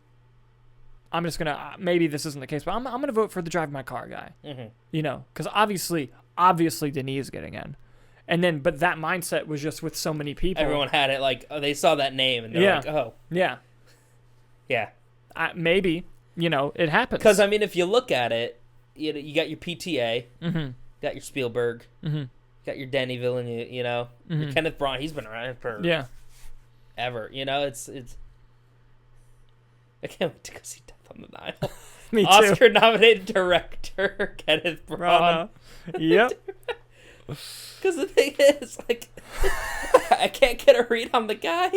I'm just going to... maybe this isn't the case, but I'm going to vote for the Drive My Car guy. Mm-hmm. You know? Because obviously Denis is getting in. And then, but that mindset was just with so many people. Everyone had it like, they saw that name and they're like, oh. Yeah. Yeah. Maybe, it happens. Because, I mean, if you look at it, you got your PTA, mm-hmm. got your Spielberg, mm-hmm. got your Denis Villeneuve, your Kenneth Branagh. He's been around for ever. It's. I can't wait to go see Death on the Nile. Me too. Oscar-nominated director Kenneth Branagh. Yep. Because the thing is, like, I can't get a read on the guy.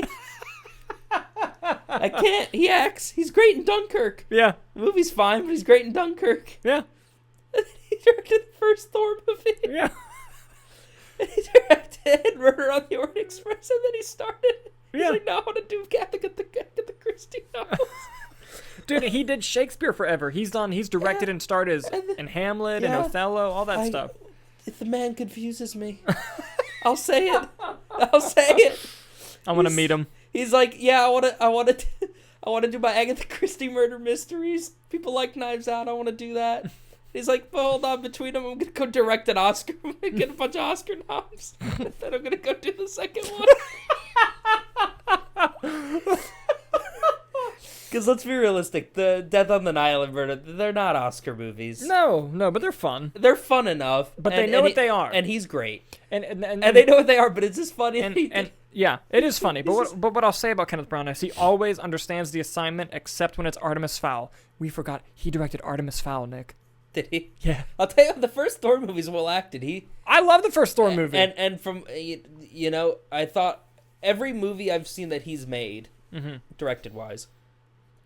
I can't. He acts. He's great in Dunkirk. Yeah. The movie's fine, but he's great in Dunkirk. Yeah. And then he directed the first Thor movie. Yeah. And he directed Murder on the Orient Express, and then he started. He's like, no, I want to do get the Christie novels. Dude, he did Shakespeare forever. He's directed and starred in Hamlet and Othello, all that stuff. If the man confuses me, I'll say it. I'll say it. I want to meet him. He's like, yeah, I want to do my Agatha Christie murder mysteries. People like Knives Out. I want to do that. He's like, but hold on, between them, I'm gonna go direct an Oscar. I'm gonna get a bunch of Oscar noms, and then I'm gonna go do the second one. Because let's be realistic, the Death on the Nile and Murder, they're not Oscar movies. No, but they're fun. They're fun enough. But they know what they are. And he's great. And they know what they are, but it's just funny. And yeah, it is funny. But what I'll say about Kenneth Branagh is he always understands the assignment, except when it's Artemis Fowl. We forgot. He directed Artemis Fowl, Nick. Did he? Yeah. I'll tell you, the first Thor movie's well acted. I love the first Thor movie. And from, I thought every movie I've seen that he's made, directed-wise,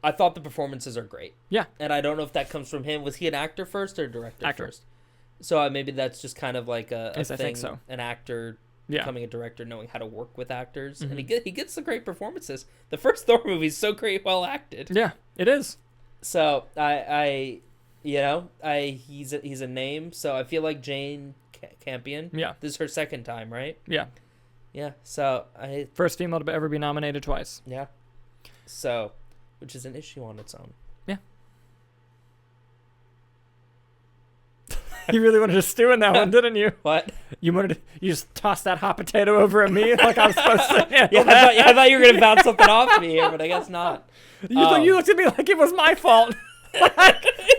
I thought the performances are great. Yeah. And I don't know if that comes from him. Was he an actor first or director first? So maybe that's just kind of like a Yes, thing, I think so. An actor Yeah. becoming a director, knowing how to work with actors, Mhm. and he gets the great performances. The first Thor movie is so great, well acted. Yeah, it is. So he's a name. So I feel like Jane Campion. Yeah. This is her second time, right? Yeah. Yeah. So First female to ever be nominated twice. Yeah. So, which is an issue on its own. Yeah. You really wanted to stew in that one, didn't you? What? You just toss that hot potato over at me like I was supposed to. I thought you were gonna bounce something off me here, but I guess not. You looked at me like it was my fault.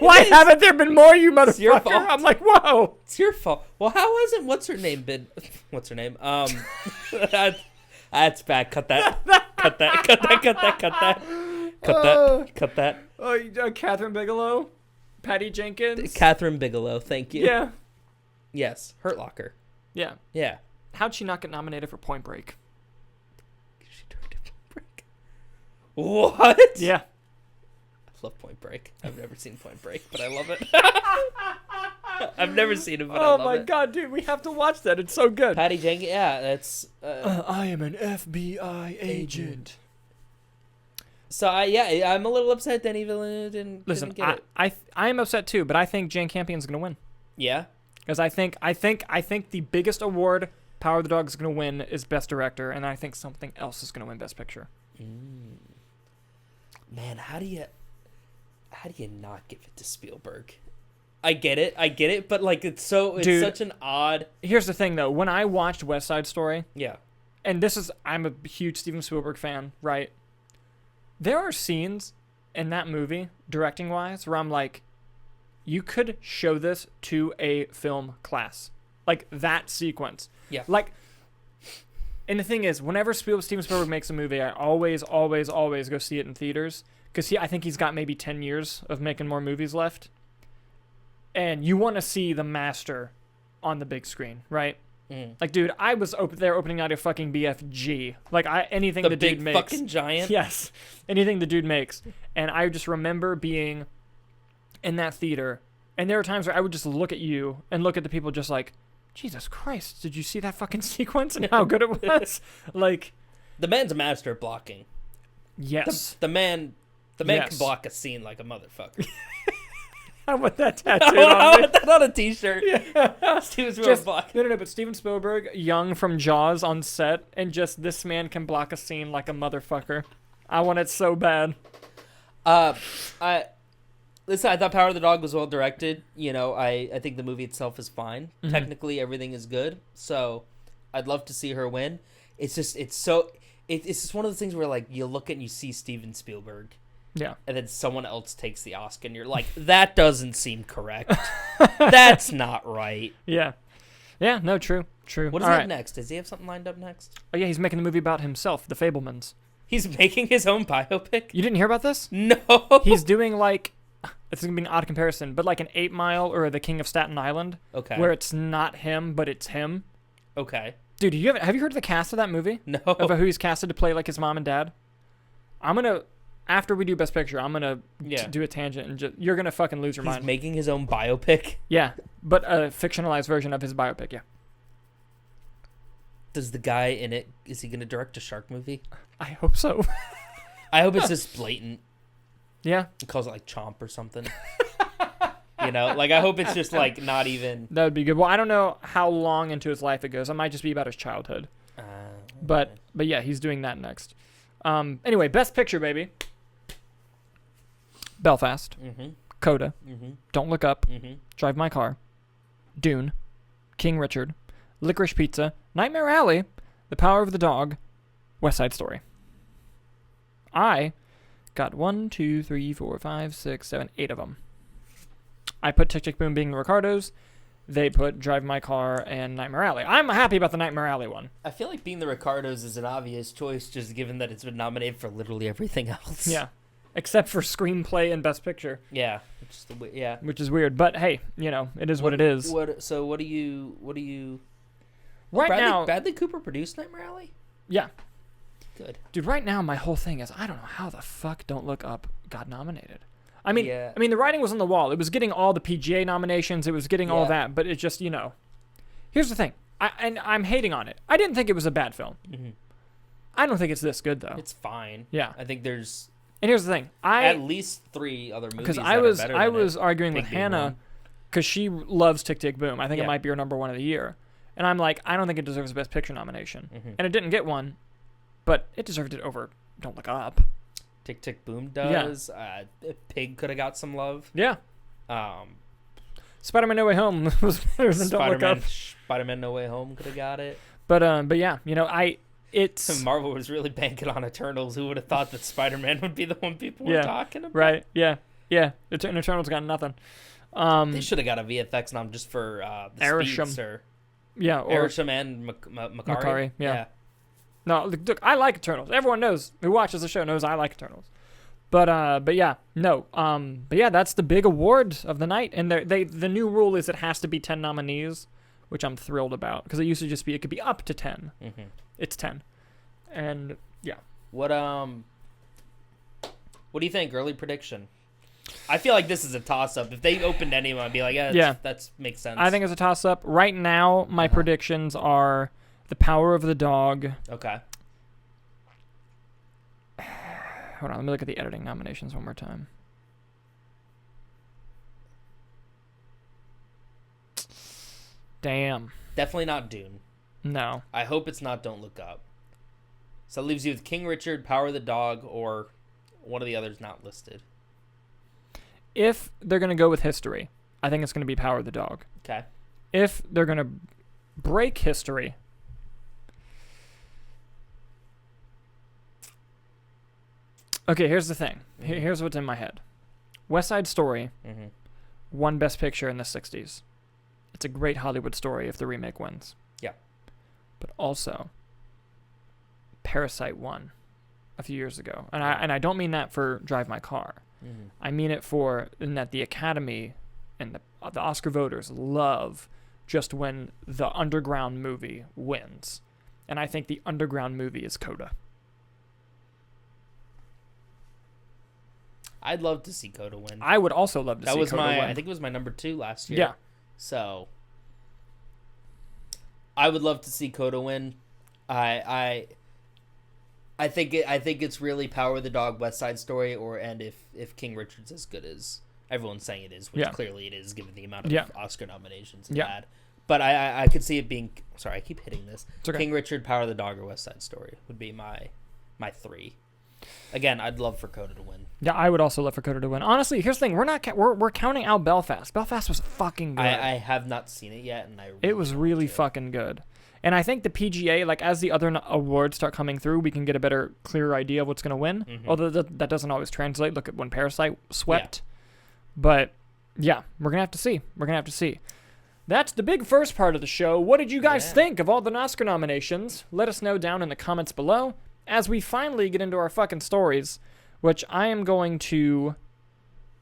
Why haven't there been more, you motherfucker? It's your fault. I'm like, whoa. It's your fault. Well, how hasn't what's her name been? What's her name? That's bad. Cut that. Cut that. Cut that. Cut that. Cut that. Cut that. Cut that. Oh, Catherine Bigelow, Patty Jenkins, Catherine Bigelow. Thank you. Yeah. Yes. Hurt Locker. Yeah. Yeah. How'd she not get nominated for Point Break? She directed Point Break. What? Yeah. I love Point Break. I've never seen Point Break, but I love it. I've never seen it, but I love it. Oh my god, dude, we have to watch that. It's so good. Patty Jenkins, yeah, that's... I am an FBI agent. So, I'm a little upset Denis Villeneuve didn't get it. I am upset too, but I think Jane Campion's going to win. Yeah? Because I think the biggest award Power of the Dog is going to win is Best Director, and I think something else is going to win Best Picture. Man, how do you not give it to Spielberg? I get it, but like it's such an odd. Here's the thing though, when I watched West Side Story, yeah, and I'm a huge Steven Spielberg fan, right? There are scenes in that movie, directing wise, where I'm like, you could show this to a film class, like that sequence. Yeah, like. And the thing is, whenever Steven Spielberg makes a movie, I always go see it in theaters. Because I think he's got maybe 10 years of making more movies left. And you want to see the master on the big screen, right? Like, dude, I was there opening night of fucking BFG. Like, anything the dude makes. The big fucking giant? Yes. Anything the dude makes. And I just remember being in that theater. And there were times where I would just look at you and look at the people just like, Jesus Christ, did you see that fucking sequence and how good it was? Like, the man's a master at blocking. Yes. The man can block a scene like a motherfucker. I want that tattooed on me. I want that on a t-shirt. Yeah. Steven Spielberg block. No, but Steven Spielberg, young from Jaws on set, and just this man can block a scene like a motherfucker. I want it so bad. Listen, I thought Power of the Dog was well directed. You know, I think the movie itself is fine. Mm-hmm. Technically, everything is good. So, I'd love to see her win. It's just one of those things where like you look at and you see Steven Spielberg. Yeah. And then someone else takes the Oscar and you're like, that doesn't seem correct. That's not right. Yeah. Yeah, no, true. What does he have next? Does he have something lined up next? Oh yeah, he's making a movie about himself, The Fabelmans. He's making his own biopic? You didn't hear about this? No. He's doing like, it's going to be an odd comparison, but like an 8 Mile or The King of Staten Island. Okay. Where it's not him, but it's him. Okay. Dude, have you heard of the cast of that movie? No. About who he's casted to play like his mom and dad? After we do Best Picture, I'm going to do a tangent and you're going to fucking lose your mind. He's making his own biopic? Yeah, but a fictionalized version of his biopic, yeah. Does the guy in it, is he going to direct a shark movie? I hope so. I hope it's just blatant. Yeah. He calls it like Chomp or something. You know, like I hope it's just like not even. That would be good. Well, I don't know how long into his life it goes. It might just be about his childhood. But yeah, he's doing that next. Anyway, Best Picture, baby. Belfast. Mm-hmm. Coda. Mm-hmm. Don't Look Up. Mm-hmm. Drive My Car. Dune. King Richard. Licorice Pizza. Nightmare Alley. The Power of the Dog. West Side Story. I got 1, 2, 3, 4, 5, 6, 7, 8 of them. I put Tick Tick Boom being the Ricardos. They put Drive My Car and Nightmare Alley. I'm happy about the Nightmare Alley one. I feel like Being the Ricardos is an obvious choice, just given that it's been nominated for literally everything else. Yeah, except for Screenplay and Best Picture. Yeah, which is weird. But hey, you know, it is what it is. So what do you? Right now, Bradley Cooper produced Nightmare Alley. Yeah. Good. Dude, right now my whole thing is I don't know how the fuck Don't Look Up got nominated. I mean, the writing was on the wall. It was getting all the PGA nominations. It was getting all that. But it just, here's the thing. I'm hating on it. I didn't think it was a bad film. Mm-hmm. I don't think it's this good, though. It's fine. Yeah. I think there's... And here's the thing. At least 3 other movies because I was arguing with Hannah because she loves Tick, Tick, Boom. I think it might be her number 1 of the year. And I'm like, I don't think it deserves a Best Picture nomination. Mm-hmm. And it didn't get one, but it deserved it over Don't Look Up. Tick, Tick, Boom does. Yeah. Pig could have got some love. Yeah. Spider-Man No Way Home was better than Don't Look Up. Spider-Man No Way Home could have got it. But yeah, it's... Marvel was really banking on Eternals. Who would have thought that Spider-Man would be the one people were talking about? Right, yeah. Eternals got nothing. They should have got a VFX nom just for the Arishem. Speeds. Or Arishem and Makari. Yeah. No, look, I like Eternals. Everyone knows who watches the show knows I like Eternals. But yeah, no. But yeah, that's the big award of the night. And the new rule is it has to be 10 nominees, which I'm thrilled about because it used to just be it could be up to 10. Mm-hmm. It's 10. And yeah. What do you think? Early prediction. I feel like this is a toss-up. If they opened anyone, I'd be like, that makes sense. I think it's a toss-up. Right now, my predictions are The Power of the Dog. Okay. Hold on, let me look at the editing nominations one more time. Damn. Definitely not Dune. No. I hope it's not Don't Look Up. So it leaves you with King Richard, Power of the Dog, or one of the others not listed. If they're going to go with history, I think it's going to be Power of the Dog. Okay. If they're going to break history, okay, here's the thing. Here's what's in my head. West Side Story won Best Picture in the 60s. It's a great Hollywood story if the remake wins. Yeah. But also, Parasite won a few years ago. And I don't mean that for Drive My Car. Mm-hmm. I mean it in that the Academy and the Oscar voters love just when the underground movie wins. And I think the underground movie is Coda. I'd love to see Coda win. I would also love to see Coda win. I think it was my number 2 last year. Yeah. So I would love to see Coda win. I think it's really Power of the Dog, West Side Story, and if King Richard's as good as everyone's saying it is, which clearly it is given the amount of Oscar nominations it had. But I could see it being. Sorry, I keep hitting this. Okay. King Richard, Power of the Dog, or West Side Story would be my 3. Again, I'd love for Coda to win. Yeah, I would also love for Coda to win. Honestly, here's the thing: we're counting out Belfast. Belfast was fucking good. I have not seen it yet, and it was really fucking good. And I think the PGA, like as the other awards start coming through, we can get a better, clearer idea of what's going to win. Mm-hmm. Although that doesn't always translate. Look at when Parasite swept. Yeah. But yeah, we're gonna have to see. That's the big first part of the show. What did you guys think of all the Oscar nominations? Let us know down in the comments below. As we finally get into our fucking stories, which I am going to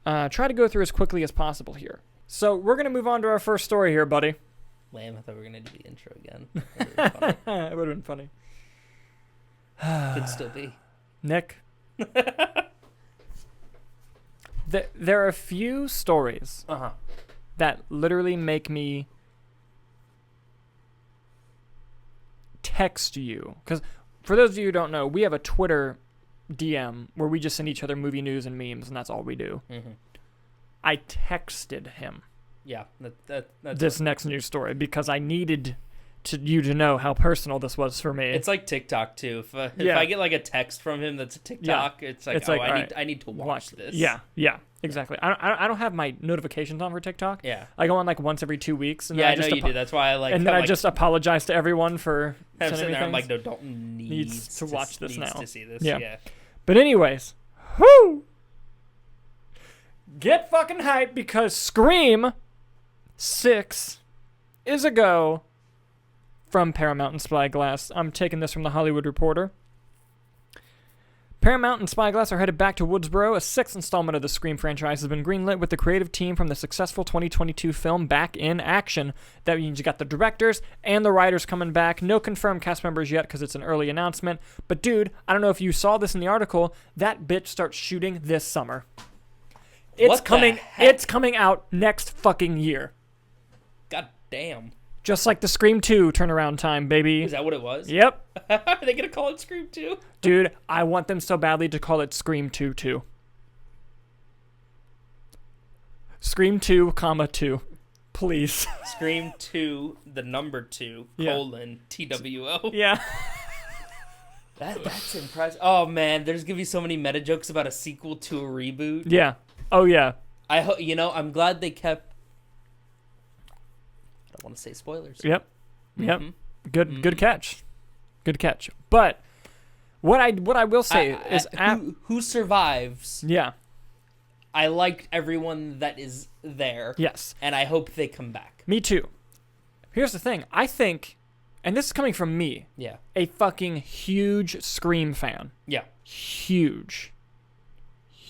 try to go through as quickly as possible here. So we're going to move on to our first story here, buddy. Lame, I thought we were going to do the intro again. It would have been funny. Could still be. Nick. There are a few stories that literally make me text you. Because for those of you who don't know, we have a Twitter DM where we just send each other movie news and memes, and that's all we do. Mm-hmm. I texted him. Yeah, that's this next news story because I needed you to know how personal this was for me. It's like TikTok too. If I get like a text from him that's a TikTok, it's like I need to watch this. Yeah, exactly. I don't have my notifications on for TikTok. Yeah, I go on like once every 2 weeks. And I know you do. That's why I like. And then I just apologize to everyone for sending me things. I'm like, no, Dalton needs to watch this now. To see this. Yeah. But anyways, whoo! Get fucking hyped because Scream 6 is a go. From Paramount and Spyglass. I'm taking this from The Hollywood Reporter. Paramount and Spyglass are headed back to Woodsboro. A 6th installment of the Scream franchise has been greenlit with the creative team from the successful 2022 film back in action. That means you got the directors and the writers coming back. No confirmed cast members yet because it's an early announcement. But dude, I don't know if you saw this in the article. That bitch starts shooting this summer. It's coming. It's coming out next fucking year. God damn. Just like the Scream 2 turnaround time, baby. Is that what it was? Yep. Are they gonna call it Scream 2? Dude, I want them so badly to call it Scream 2 2. Scream 2, 2. Please. Scream 2, the number 2, colon, TWO. Yeah. That's impressive. Oh, man, there's gonna be so many meta jokes about a sequel to a reboot. Yeah. Oh, yeah. I'm glad they kept... I don't want to say spoilers. Yep. Yep. Mm-hmm. Good catch. Good catch. But what I will say is... who survives... Yeah. I liked everyone that is there. Yes. And I hope they come back. Me too. Here's the thing. I think, and this is coming from me, a fucking huge Scream fan. Yeah. Huge.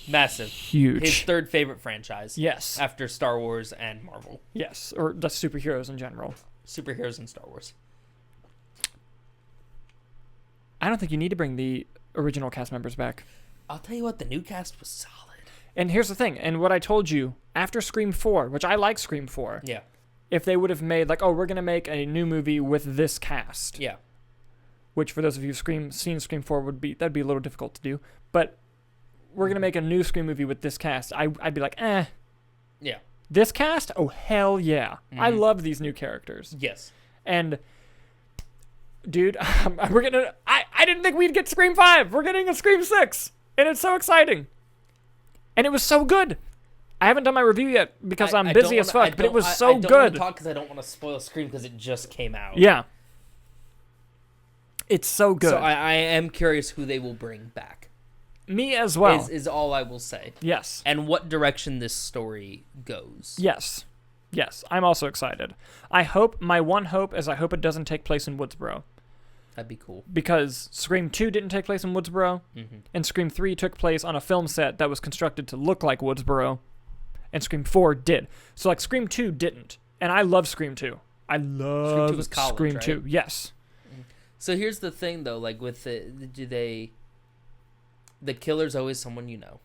Massive. Huge. His third favorite franchise. Yes. After Star Wars and Marvel. Yes. Or the superheroes in general. Superheroes and Star Wars. I don't think you need to bring the original cast members back. I'll tell you what, the new cast was solid. And here's the thing, and what I told you, after Scream 4, which I like Scream 4, if they would have made, like, we're going to make a new movie with this cast. Yeah. Which, for those of you who've seen Scream 4, that'd be a little difficult to do. But we're going to make a new Scream movie with this cast. I'd be like, eh. Yeah. This cast? Oh, hell yeah. Mm-hmm. I love these new characters. Yes. And, dude, I didn't think we'd get Scream 5. We're getting a Scream 6. And it's so exciting. And it was so good. I haven't done my review yet because I'm busy as fuck, but it was so good. I don't want to talk because I don't want to spoil Scream because it just came out. Yeah. It's so good. So I am curious who they will bring back. Me as well. Is all I will say. Yes. And what direction this story goes. Yes. Yes. I'm also excited. My one hope is I hope it doesn't take place in Woodsboro. That'd be cool. Because Scream 2 didn't take place in Woodsboro, and Scream 3 took place on a film set that was constructed to look like Woodsboro, and Scream 4 did. So, like, Scream 2 didn't. And I love Scream 2. I love Scream 2. Was college, Scream 2. Right? Yes. So here's the thing, though. Like, with the killer's always someone you know.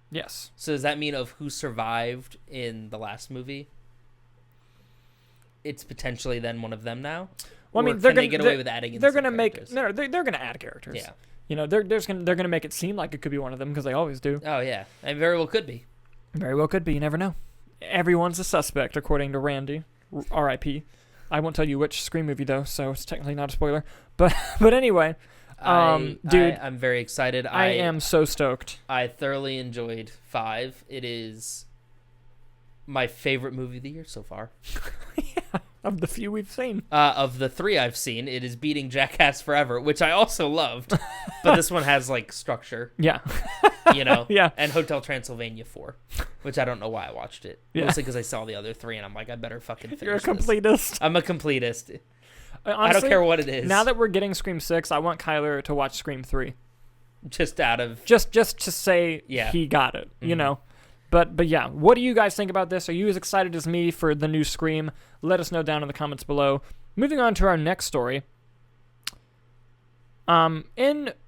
Yes. So does that mean of who survived in the last movie? It's potentially then one of them now? Well, I mean, they're going to get away with adding in they're going to make they're going to add characters. Yeah. You know, they're going to make it seem like it could be one of them because they always do. Oh yeah, it very well could be. Very well could be. You never know. Everyone's a suspect, according to Randy. R.I.P. I won't tell you which Scream movie though, so it's technically not a spoiler. But anyway, dude, I'm very excited. I am so stoked. I thoroughly enjoyed 5. It is my favorite movie of the year so far. Yeah. Of the few we've seen. Of the 3 I've seen, it is beating Jackass Forever, which I also loved. But this one has, like, structure. Yeah. You know? Yeah. And Hotel Transylvania 4, which I don't know why I watched it. Yeah. Mostly because I saw the other 3, and I'm like, I better fucking finish You're a completist. This. I'm a completist. Honestly, I don't care what it is. Now that we're getting Scream 6, I want Kyler to watch Scream 3. Just out of... Just to say he got it, you know? But yeah, what do you guys think about this? Are you as excited as me for the new Scream? Let us know down in the comments below. Moving on to our next story. In,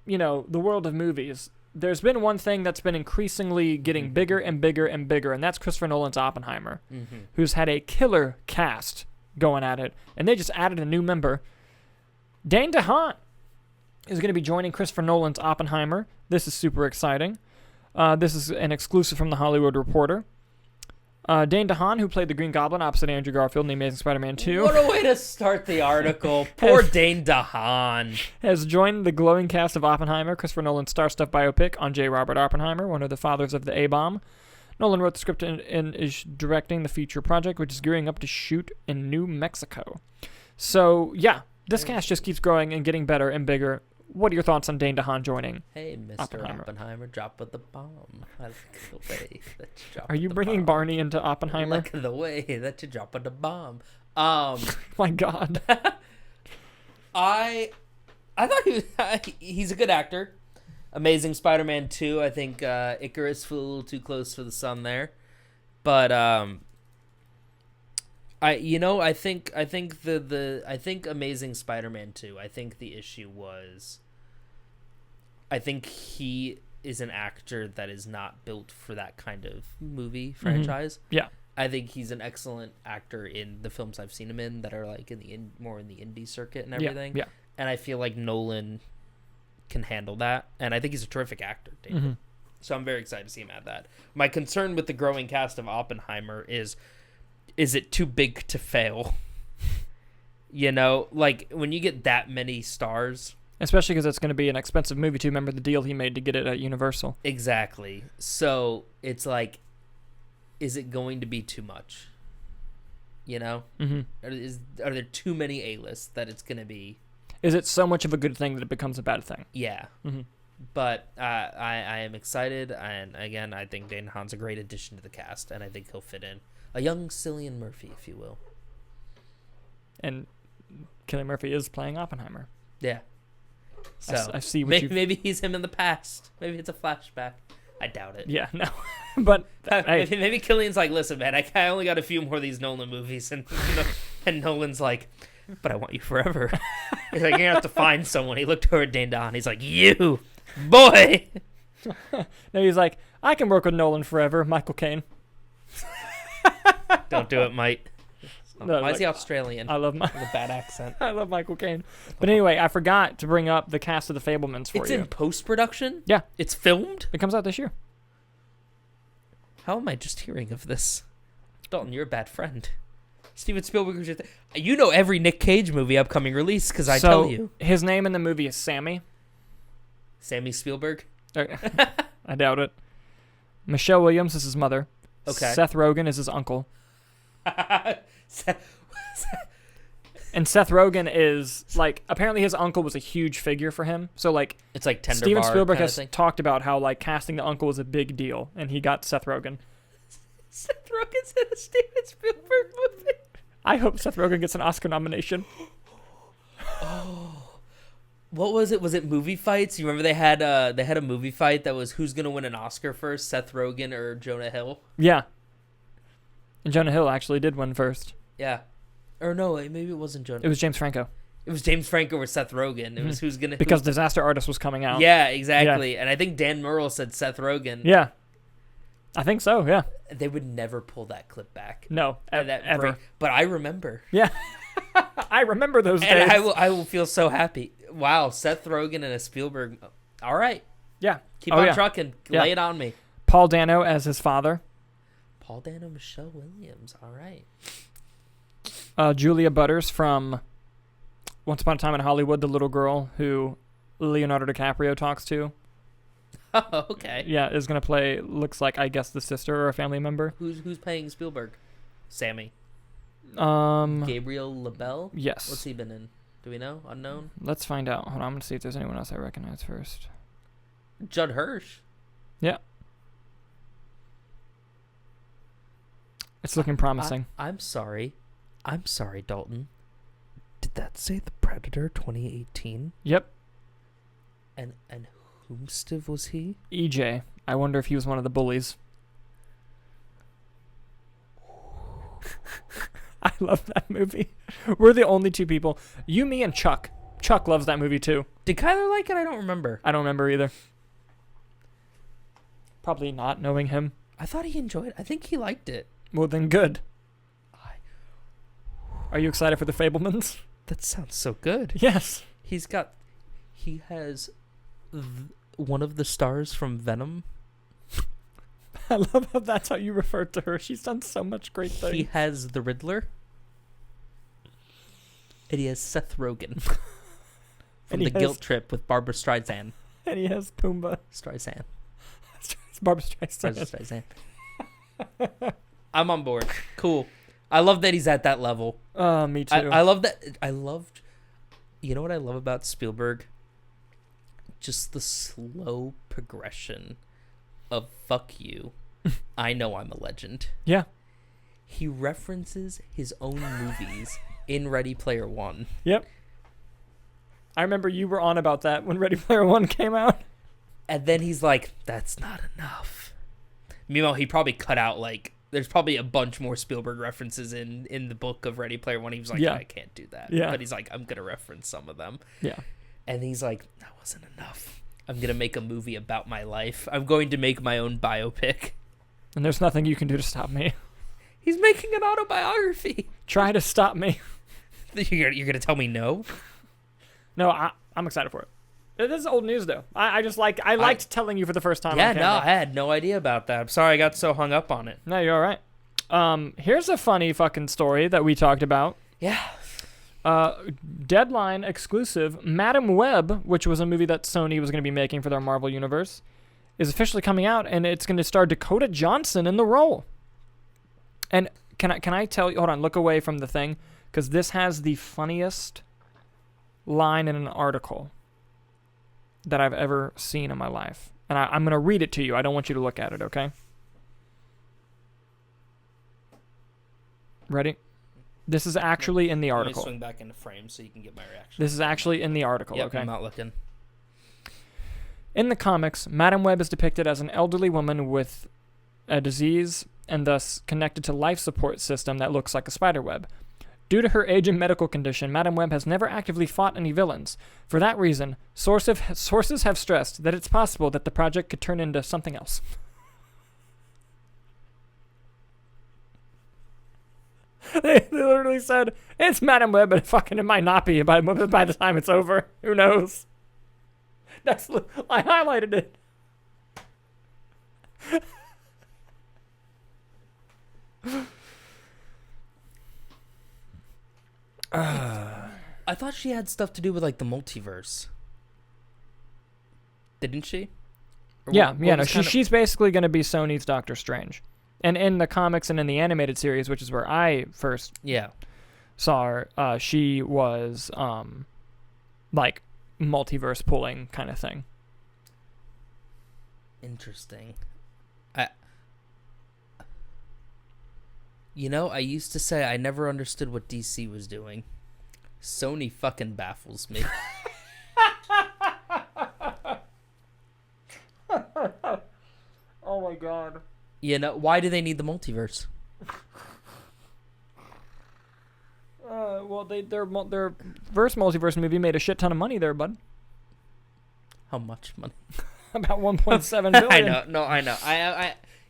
the world of movies, there's been one thing that's been increasingly getting bigger and bigger and bigger, and that's Christopher Nolan's Oppenheimer, who's had a killer cast going at it, and they just added a new member. Dane DeHaan is going to be joining Christopher Nolan's Oppenheimer. This is super exciting. This is an exclusive from The Hollywood Reporter. Dane DeHaan, who played the Green Goblin opposite Andrew Garfield in The Amazing Spider-Man 2. What a way to start the article. Poor Dane DeHaan. Has joined the glowing cast of Oppenheimer, Christopher Nolan's star-stuffed biopic on J. Robert Oppenheimer, one of the fathers of the A-bomb. Nolan wrote the script and is directing the feature project, which is gearing up to shoot in New Mexico. So, yeah, this cast just keeps growing and getting better and bigger. What are your thoughts on Dane DeHaan joining? Hey, Mr. Oppenheimer, drop of the bomb. I like the way that you drop. Are you bringing Barney into Oppenheimer? I like the way that you drop of the bomb. My God. I thought he's a good actor. Amazing Spider-Man 2. I think Icarus flew a little too close for the sun there, but I think Amazing Spider-Man 2. I think the issue was, I think he is an actor that is not built for that kind of movie franchise. Yeah. I think he's an excellent actor in the films I've seen him in that are like more in the indie circuit and everything. Yeah. And I feel like Nolan can handle that, and I think he's a terrific actor, David. So I'm very excited to see him add that. My concern with the growing cast of Oppenheimer is it too big to fail? You know, like when you get that many stars, especially because it's going to be an expensive movie too. Remember the deal he made to get it at Universal. Exactly. So it's like, is it going to be too much? You know, are there too many A-lists that it's going to be? Is it so much of a good thing that it becomes a bad thing? Yeah. But I am excited, and again, I think Dane Hahn's a great addition to the cast, and I think he'll fit in. A young Cillian Murphy, if you will. And Cillian Murphy is playing Oppenheimer. Yeah. So I see what maybe he's him in the past. Maybe it's a flashback. I doubt it. Yeah, no. But hey. maybe Cillian's like, listen, man, I only got a few more of these Nolan movies, and and Nolan's like, but I want you forever. He's like, you're gonna have to find someone. He looked over at Dane DeHaan. He's like, you, boy. No, he's like, I can work with Nolan forever. Michael Caine. Don't do it, mate. No, why is he Australian? I love with a bad accent. I love Michael Caine. But anyway, I forgot to bring up the cast of The Fabelmans for you. It's in post-production? Yeah. It's filmed? It comes out this year. How am I just hearing of this? Dalton, you're a bad friend. Steven Spielberg was you know every Nick Cage movie upcoming release because I tell you. His name in the movie is Sammy. Sammy Spielberg? I doubt it. Michelle Williams is his mother. Okay. Seth Rogen is his uncle. And Seth Rogen is, like, apparently his uncle was a huge figure for him. So, like, it's like tender Steven bar Spielberg kind has of thing. talked about how, like, casting the uncle was a big deal, and he got Seth Rogen. Seth Rogen's in a Steven Spielberg movie. I hope Seth Rogen gets an Oscar nomination. Oh, what was it? Was it movie fights? You remember they had a movie fight that was who's gonna win an Oscar first, Seth Rogen or Jonah Hill? Yeah. And Jonah Hill actually did win first. Yeah. Or no, maybe it wasn't Jonah. It was James Franco. It was James Franco or Seth Rogen. It was because Disaster Artist was coming out. Yeah, exactly. Yeah. And I think Dan Murrell said Seth Rogen. Yeah. I think so, yeah. They would never pull that clip back. No, ever. But I remember. Yeah. I remember those days. And I will feel so happy. Wow, Seth Rogen and a Spielberg. All right. Yeah. Keep on trucking. Yeah. Lay it on me. Paul Dano as his father. Paul Dano, Michelle Williams. All right. Julia Butters from Once Upon a Time in Hollywood, the little girl who Leonardo DiCaprio talks to. Oh, okay. Yeah, is going to play, looks like, I guess, the sister or a family member. Who's playing Spielberg? Sammy. Gabriel LaBelle? Yes. What's he been in? Do we know? Unknown? Let's find out. Hold on, I'm going to see if there's anyone else I recognize first. Judd Hirsch. Yeah. It's looking promising. I'm sorry, Dalton. Did that say The Predator 2018? Yep. And whomstive was he? EJ. I wonder if he was one of the bullies. I love that movie. We're the only two people. You, me, and Chuck. Chuck loves that movie too. Did Kyler like it? I don't remember. I don't remember either. Probably not, knowing him. I thought he enjoyed it. I think he liked it. Well, then good. Are you excited for The Fabelmans? That sounds so good. Yes. He has one of the stars from Venom. I love how that's how you refer to her. She's done so much great things. He has the Riddler. And he has Seth Rogen from The Guilt Trip with Barbara Streisand. And he has Pumbaa. Streisand. Barbara Streisand. I'm on board. Cool. I love that he's at that level. Me too. I love that. You know what I love about Spielberg? Just the slow progression of fuck you. I know I'm a legend. Yeah. He references his own movies in Ready Player One. Yep. I remember you were on about that when Ready Player One came out. And then he's like, that's not enough. Meanwhile, he probably cut out, like, there's probably a bunch more Spielberg references in the book of Ready Player One. He was like, I can't do that. Yeah. But he's like, I'm going to reference some of them. Yeah. And he's like, that wasn't enough. I'm going to make a movie about my life. I'm going to make my own biopic. And there's nothing you can do to stop me. He's making an autobiography. Try to stop me. You're going to tell me no? No, I'm excited for it. This is old news, though. I liked telling you for the first time. Yeah, no, I had no idea about that. I'm sorry I got so hung up on it. No, you're all right. Here's a funny fucking story that we talked about. Yeah. Deadline exclusive, Madam Web, which was a movie that Sony was going to be making for their Marvel Universe, is officially coming out, and it's going to star Dakota Johnson in the role. And can I tell you? Hold on, look away from the thing, because this has the funniest line in an article that I've ever seen in my life. And I'm going to read it to you. I don't want you to look at it, okay? Ready? This is actually in the article. Let me swing back into frame so you can get my reaction. This is actually in the article, yep, okay? I'm not looking. In the comics, Madam Web is depicted as an elderly woman with a disease and thus connected to life support system that looks like a spider web. Due to her age and medical condition, Madam Web has never actively fought any villains. For that reason, sources have stressed that it's possible that the project could turn into something else. They literally said, it's Madam Web, but fucking it might not be by the time it's over. Who knows? I highlighted it. I thought she had stuff to do with like the multiverse. Didn't she? She's basically going to be Sony's Doctor Strange. And in the comics and in the animated series, which is where I first saw her, she was like multiverse pulling kind of thing. Interesting. I used to say I never understood what DC was doing. Sony fucking baffles me. Oh my god. Why do they need the multiverse? Well, their first multiverse movie made a shit ton of money there, bud. How much money? About 1.7 billion. I know. No, I know.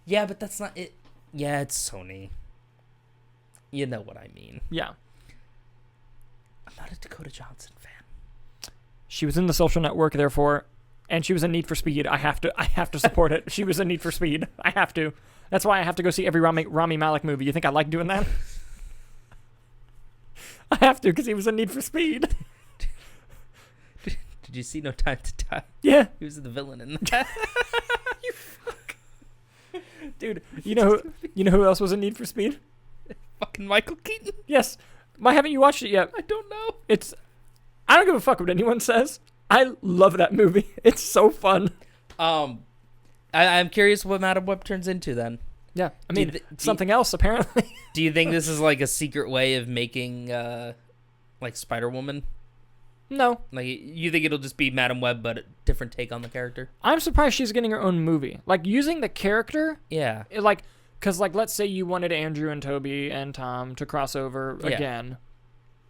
Yeah, but that's not it. Yeah, it's Sony. You know what I mean. Yeah. I'm not a Dakota Johnson fan. She was in The Social Network, therefore, and she was in Need for Speed. I have to support it. She was in Need for Speed. I have to. That's why I have to go see every Rami Malek movie. You think I like doing that? I have to, because he was in Need for Speed. Did you see No Time to Die? Yeah. He was the villain in that. You fuck. Dude, you know who else was in Need for Speed? Fucking Michael Keaton. Yes. Why haven't you watched it yet? I don't know. I don't give a fuck what anyone says. I love that movie. It's so fun. I'm curious what Madam Web turns into then. Yeah, I mean, something else apparently. Do you think this is like a secret way of making like Spider-Woman? No. Like, you think it'll just be Madam Web, but a different take on the character? I'm surprised she's getting her own movie. Like, using the character. Yeah. Because, let's say you wanted Andrew and Toby and Tom to cross over again.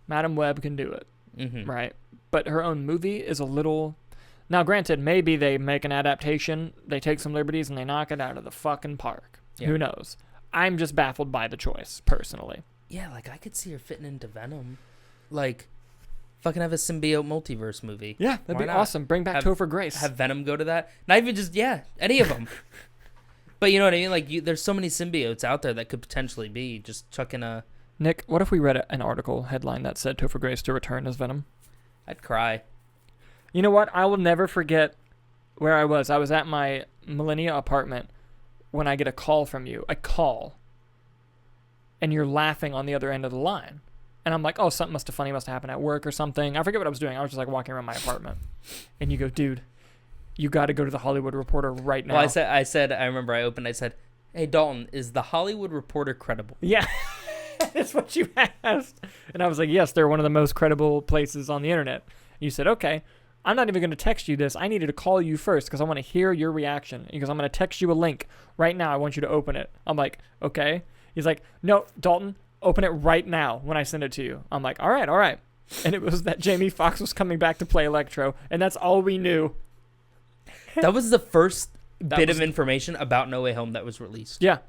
Madam Web can do it. Mm-hmm. Right? But her own movie is a little... Now, granted, maybe they make an adaptation, they take some liberties, and they knock it out of the fucking park. Yeah. Who knows? I'm just baffled by the choice, personally. Yeah, I could see her fitting into Venom. Fucking have a symbiote multiverse movie. Yeah, that'd be awesome. Bring back Topher Grace. Have Venom go to that. Not even just, any of them. But you know what I mean? There's so many symbiotes out there that could potentially be just chucking a... Nick, what if we read an article headline that said Topher Grace to return as Venom? I'd cry. You know what? I will never forget where I was. I was at my Millennia apartment when I get a call from you. A call. And you're laughing on the other end of the line. And I'm like, oh, something must have happened at work or something. I forget what I was doing. I was just walking around my apartment. And you go, dude, you got to go to the Hollywood Reporter right now. Well, I remember I said, hey, Dalton, is the Hollywood Reporter credible? Yeah. That's what you asked. And I was like, yes, they're one of the most credible places on the internet. You said, okay, I'm not even going to text you this. I needed to call you first because I want to hear your reaction. Because I'm going to text you a link right now. I want you to open it. I'm like, okay. He's like, no, Dalton, open it right now when I send it to you. I'm like, all right. And it was that Jamie Foxx was coming back to play Electro, and that's all we knew. That was the first bit of information about No Way Home that was released. Yeah.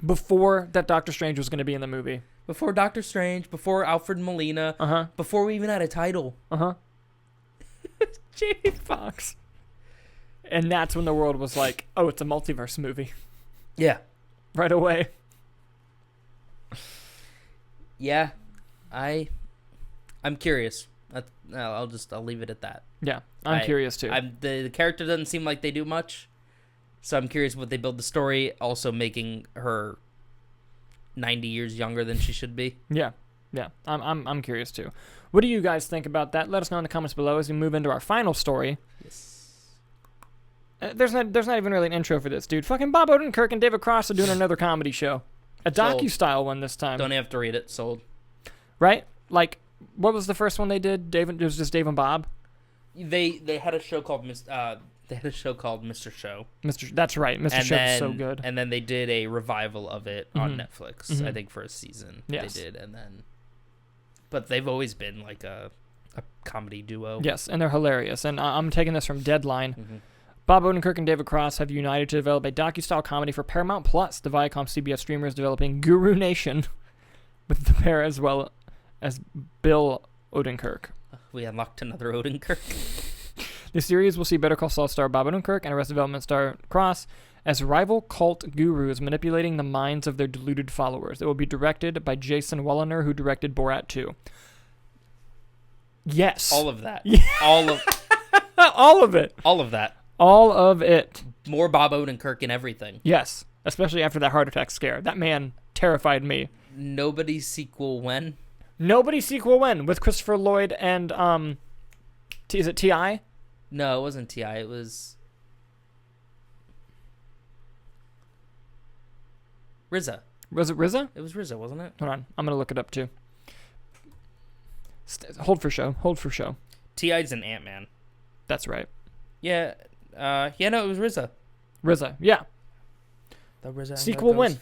Before that Doctor Strange was going to be in the movie. Before Doctor Strange, before Alfred Molina, before we even had a title. Jamie Foxx. And that's when the world was like, oh, it's a multiverse movie. Yeah. Right away. Yeah. I'm curious. I'll leave it at that. Yeah, I'm curious too. The character doesn't seem like they do much, so I'm curious what they build the story. Also, making her 90 years younger than she should be. Yeah. I'm curious too. What do you guys think about that? Let us know in the comments below as we move into our final story. Yes. There's not even really an intro for this, dude. Fucking Bob Odenkirk and David Cross are doing another comedy show, a docu-style one this time. Don't have to read it. Sold. Right? Like, what was the first one they did? It was just Dave and Bob. They had a show called Mr. Show. That's right. Mr. Show is so good. And then they did a revival of it on Netflix. I think for a season. Yes. They did, but they've always been like a comedy duo. Yes, and they're hilarious. And I'm taking this from Deadline. Bob Odenkirk and David Cross have united to develop a docu-style comedy for Paramount Plus. The Viacom CBS streamer is developing Guru Nation with the pair as well as Bill Odenkirk. We unlocked another Odenkirk. The series will see Better Call Saul star Bob Odenkirk and Arrested Development star Cross as rival cult gurus manipulating the minds of their deluded followers. It will be directed by Jason Walliner, who directed Borat 2. Yes. All of that. Yeah. All of it. All of that. All of it. More Bob Odenkirk in everything. Yes. Especially after that heart attack scare. That man terrified me. Nobody's sequel when? Nobody's sequel when? With Christopher Lloyd and, is it T.I.? No, it wasn't T.I. It was RZA. Was it RZA? It was RZA, wasn't it? Hold on. I'm going to look it up, too. Hold for show. T.I.'s an Ant-Man. That's right. Yeah. No, it was RZA. RZA, yeah. The RZA sequel win.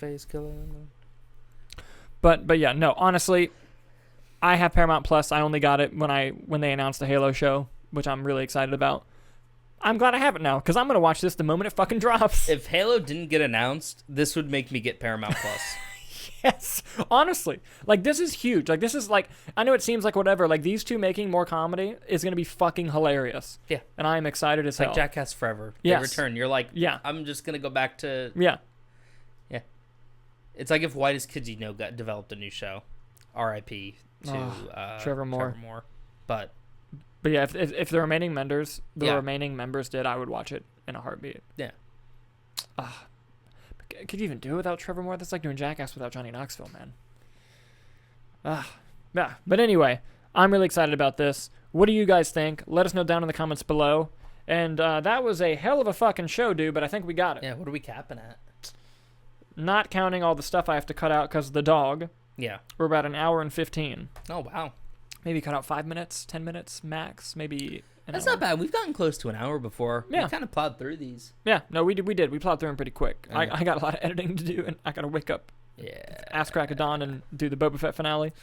But yeah, no, honestly, I have Paramount Plus. I only got it when they announced the Halo show, which I'm really excited about. I'm glad I have it now, because I'm going to watch this the moment it fucking drops. If Halo didn't get announced, this would make me get Paramount Plus. Yes, honestly. Like, this is huge. Like, this is like, I know it seems like whatever, like, these two making more comedy is going to be fucking hilarious. Yeah. And I am excited as hell. Like Jackass Forever. Yes. They return. You're like, yeah. I'm just going to go back to... Yeah. Yeah. It's like if Whitest Kids You Know developed a new show. R.I.P. to Trevor Moore. But yeah, if the remaining members did, I would watch it in a heartbeat. Yeah. Could you even do it without Trevor Moore? That's like doing Jackass without Johnny Knoxville, man. Yeah. But anyway, I'm really excited about this. What do you guys think? Let us know down in the comments below. And that was a hell of a fucking show, dude, but I think we got it. Yeah, what are we capping at? Not counting all the stuff I have to cut out because of the dog. Yeah. We're about an hour and 15. Oh, wow. Maybe cut out 5 minutes, 10 minutes max, maybe an That's hour. not bad. We've gotten close to an hour before. Yeah. We kind of plowed through these. Yeah, no, we did. We plowed through them pretty quick. I got a lot of editing to do, and I got to wake up, ass crack of dawn, and do the Boba Fett finale.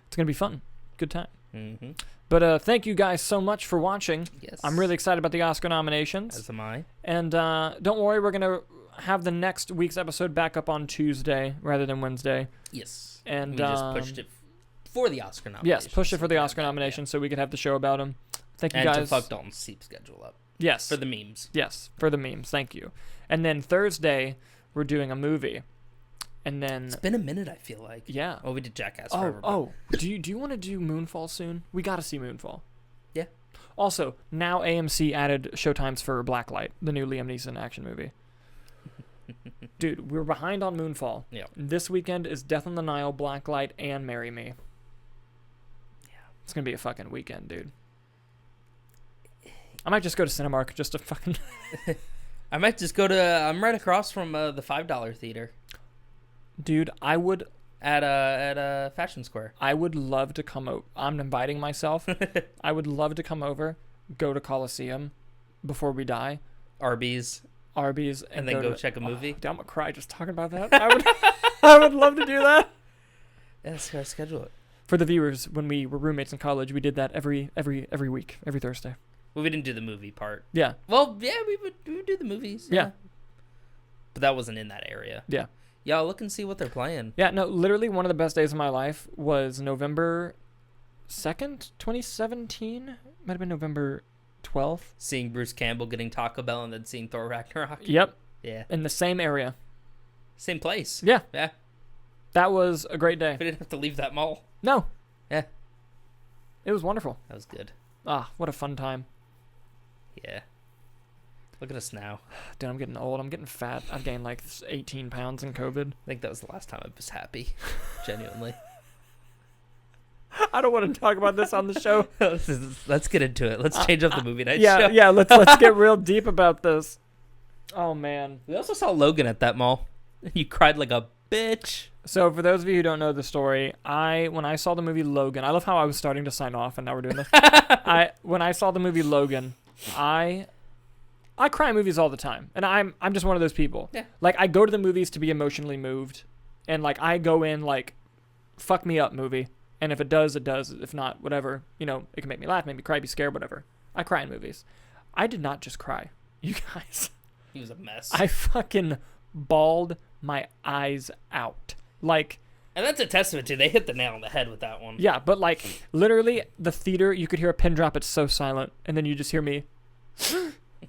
It's going to be fun. Good time. Mm-hmm. But thank you guys so much for watching. Yes. I'm really excited about the Oscar nominations. As am I. And don't worry, we're going to have the next week's episode back up on Tuesday rather than Wednesday. Yes. And we just pushed it for the Oscar nomination. Yes, pushed it for the Oscar nomination so we could have the show about them. Thank you guys. And to fuck Dalton's sleep schedule up. Yes. For the memes. Yes, for the memes. Thank you. And then Thursday, we're doing a movie. And then... It's been a minute, I feel like. Yeah. Oh, we did Jackass Forever. Do you want to do Moonfall soon? We got to see Moonfall. Yeah. Also, now AMC added showtimes for Blacklight, the new Liam Neeson action movie. Dude, we're behind on Moonfall. Yeah. This weekend is Death on the Nile, Blacklight, and Marry Me. Yeah. It's going to be a fucking weekend, dude. I might just go to Cinemark just to fucking... I might just go to... I'm right across from the $5 theater. Dude, I would... At Fashion Square. I would love to come over. I'm inviting myself. I would love to come over, go to Coliseum before we die. Arby's. And then go check a movie. Dude, I'm going to cry just talking about that. I would love to do that. Yeah, let's go schedule it. For the viewers, when we were roommates in college, we did that every week, every Thursday. Well, we didn't do the movie part. Yeah. Well, yeah, we would do the movies. Yeah. But that wasn't in that area. Yeah. Yeah, I'll look and see what they're playing. Yeah, no, literally one of the best days of my life was November 2nd, 2017. Might have been November 12th. Seeing Bruce Campbell getting Taco Bell and then seeing Thor Ragnarok. Yep. Yeah. In the same area. Same place. Yeah. Yeah. That was a great day. We didn't have to leave that mall. No. Yeah. It was wonderful. That was good. Ah, what a fun time. Yeah. Look at us now. Dude, I'm getting old. I'm getting fat. I've gained like 18 pounds in COVID. I think that was the last time I was happy. Genuinely. I don't want to talk about this on the show. Let's get into it. Let's change up the movie night show. Yeah, let's get real deep about this. Oh, man. We also saw Logan at that mall. You cried like a bitch. So for those of you who don't know the story, when I saw the movie Logan, I love how I was starting to sign off and now we're doing this. When I saw the movie Logan, I cry in movies all the time, and I'm just one of those people. Yeah. Like, I go to the movies to be emotionally moved, and like I go in like, fuck me up movie, and if it does, it does. If not, whatever. You know, it can make me laugh, make me cry, be scared, whatever. I cry in movies. I did not just cry, you guys. He was a mess. I fucking bawled my eyes out. Like, and that's a testament to they hit the nail on the head with that one. Yeah, but like literally the theater, you could hear a pin drop. It's so silent, and then you just hear me.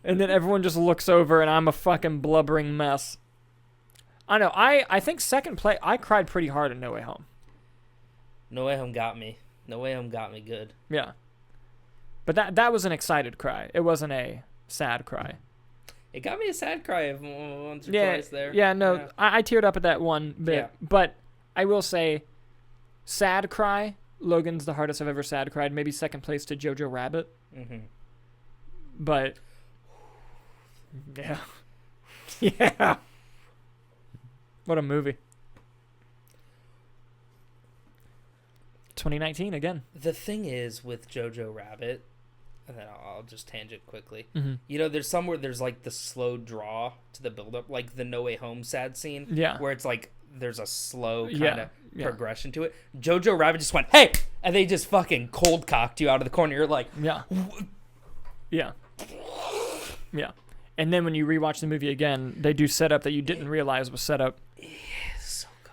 And then everyone just looks over, and I'm a fucking blubbering mess. I know. I think second play, I cried pretty hard in No Way Home. No Way Home got me. No Way Home got me good. Yeah. But that was an excited cry. It wasn't a sad cry. It got me a sad cry once or twice there. Yeah, no. Yeah. I teared up at that one bit. Yeah. But I will say, sad cry, Logan's the hardest I've ever sad cried. Maybe second place to Jojo Rabbit. Mm-hmm. But... yeah. Yeah. What a movie. 2019 again. The thing is with Jojo Rabbit, and then I'll just tangent quickly. Mm-hmm. You know, there's somewhere there's like the slow draw to the build-up, like the No Way Home sad scene. Yeah. Where it's like there's a slow kind of progression to it. Jojo Rabbit just went, hey! And they just fucking cold cocked you out of the corner. You're like... yeah. Yeah. Yeah. And then when you rewatch the movie again, they do setup that you didn't realize was set up. Yeah, so good.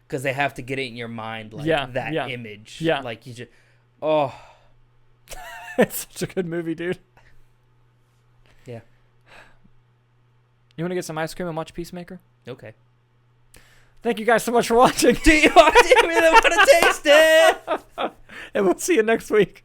Because they have to get it in your mind, like that image. Yeah. Like you just, oh. It's such a good movie, dude. Yeah. You want to get some ice cream and watch Peacemaker? Okay. Thank you guys so much for watching. Do you want to taste it? And we'll see you next week.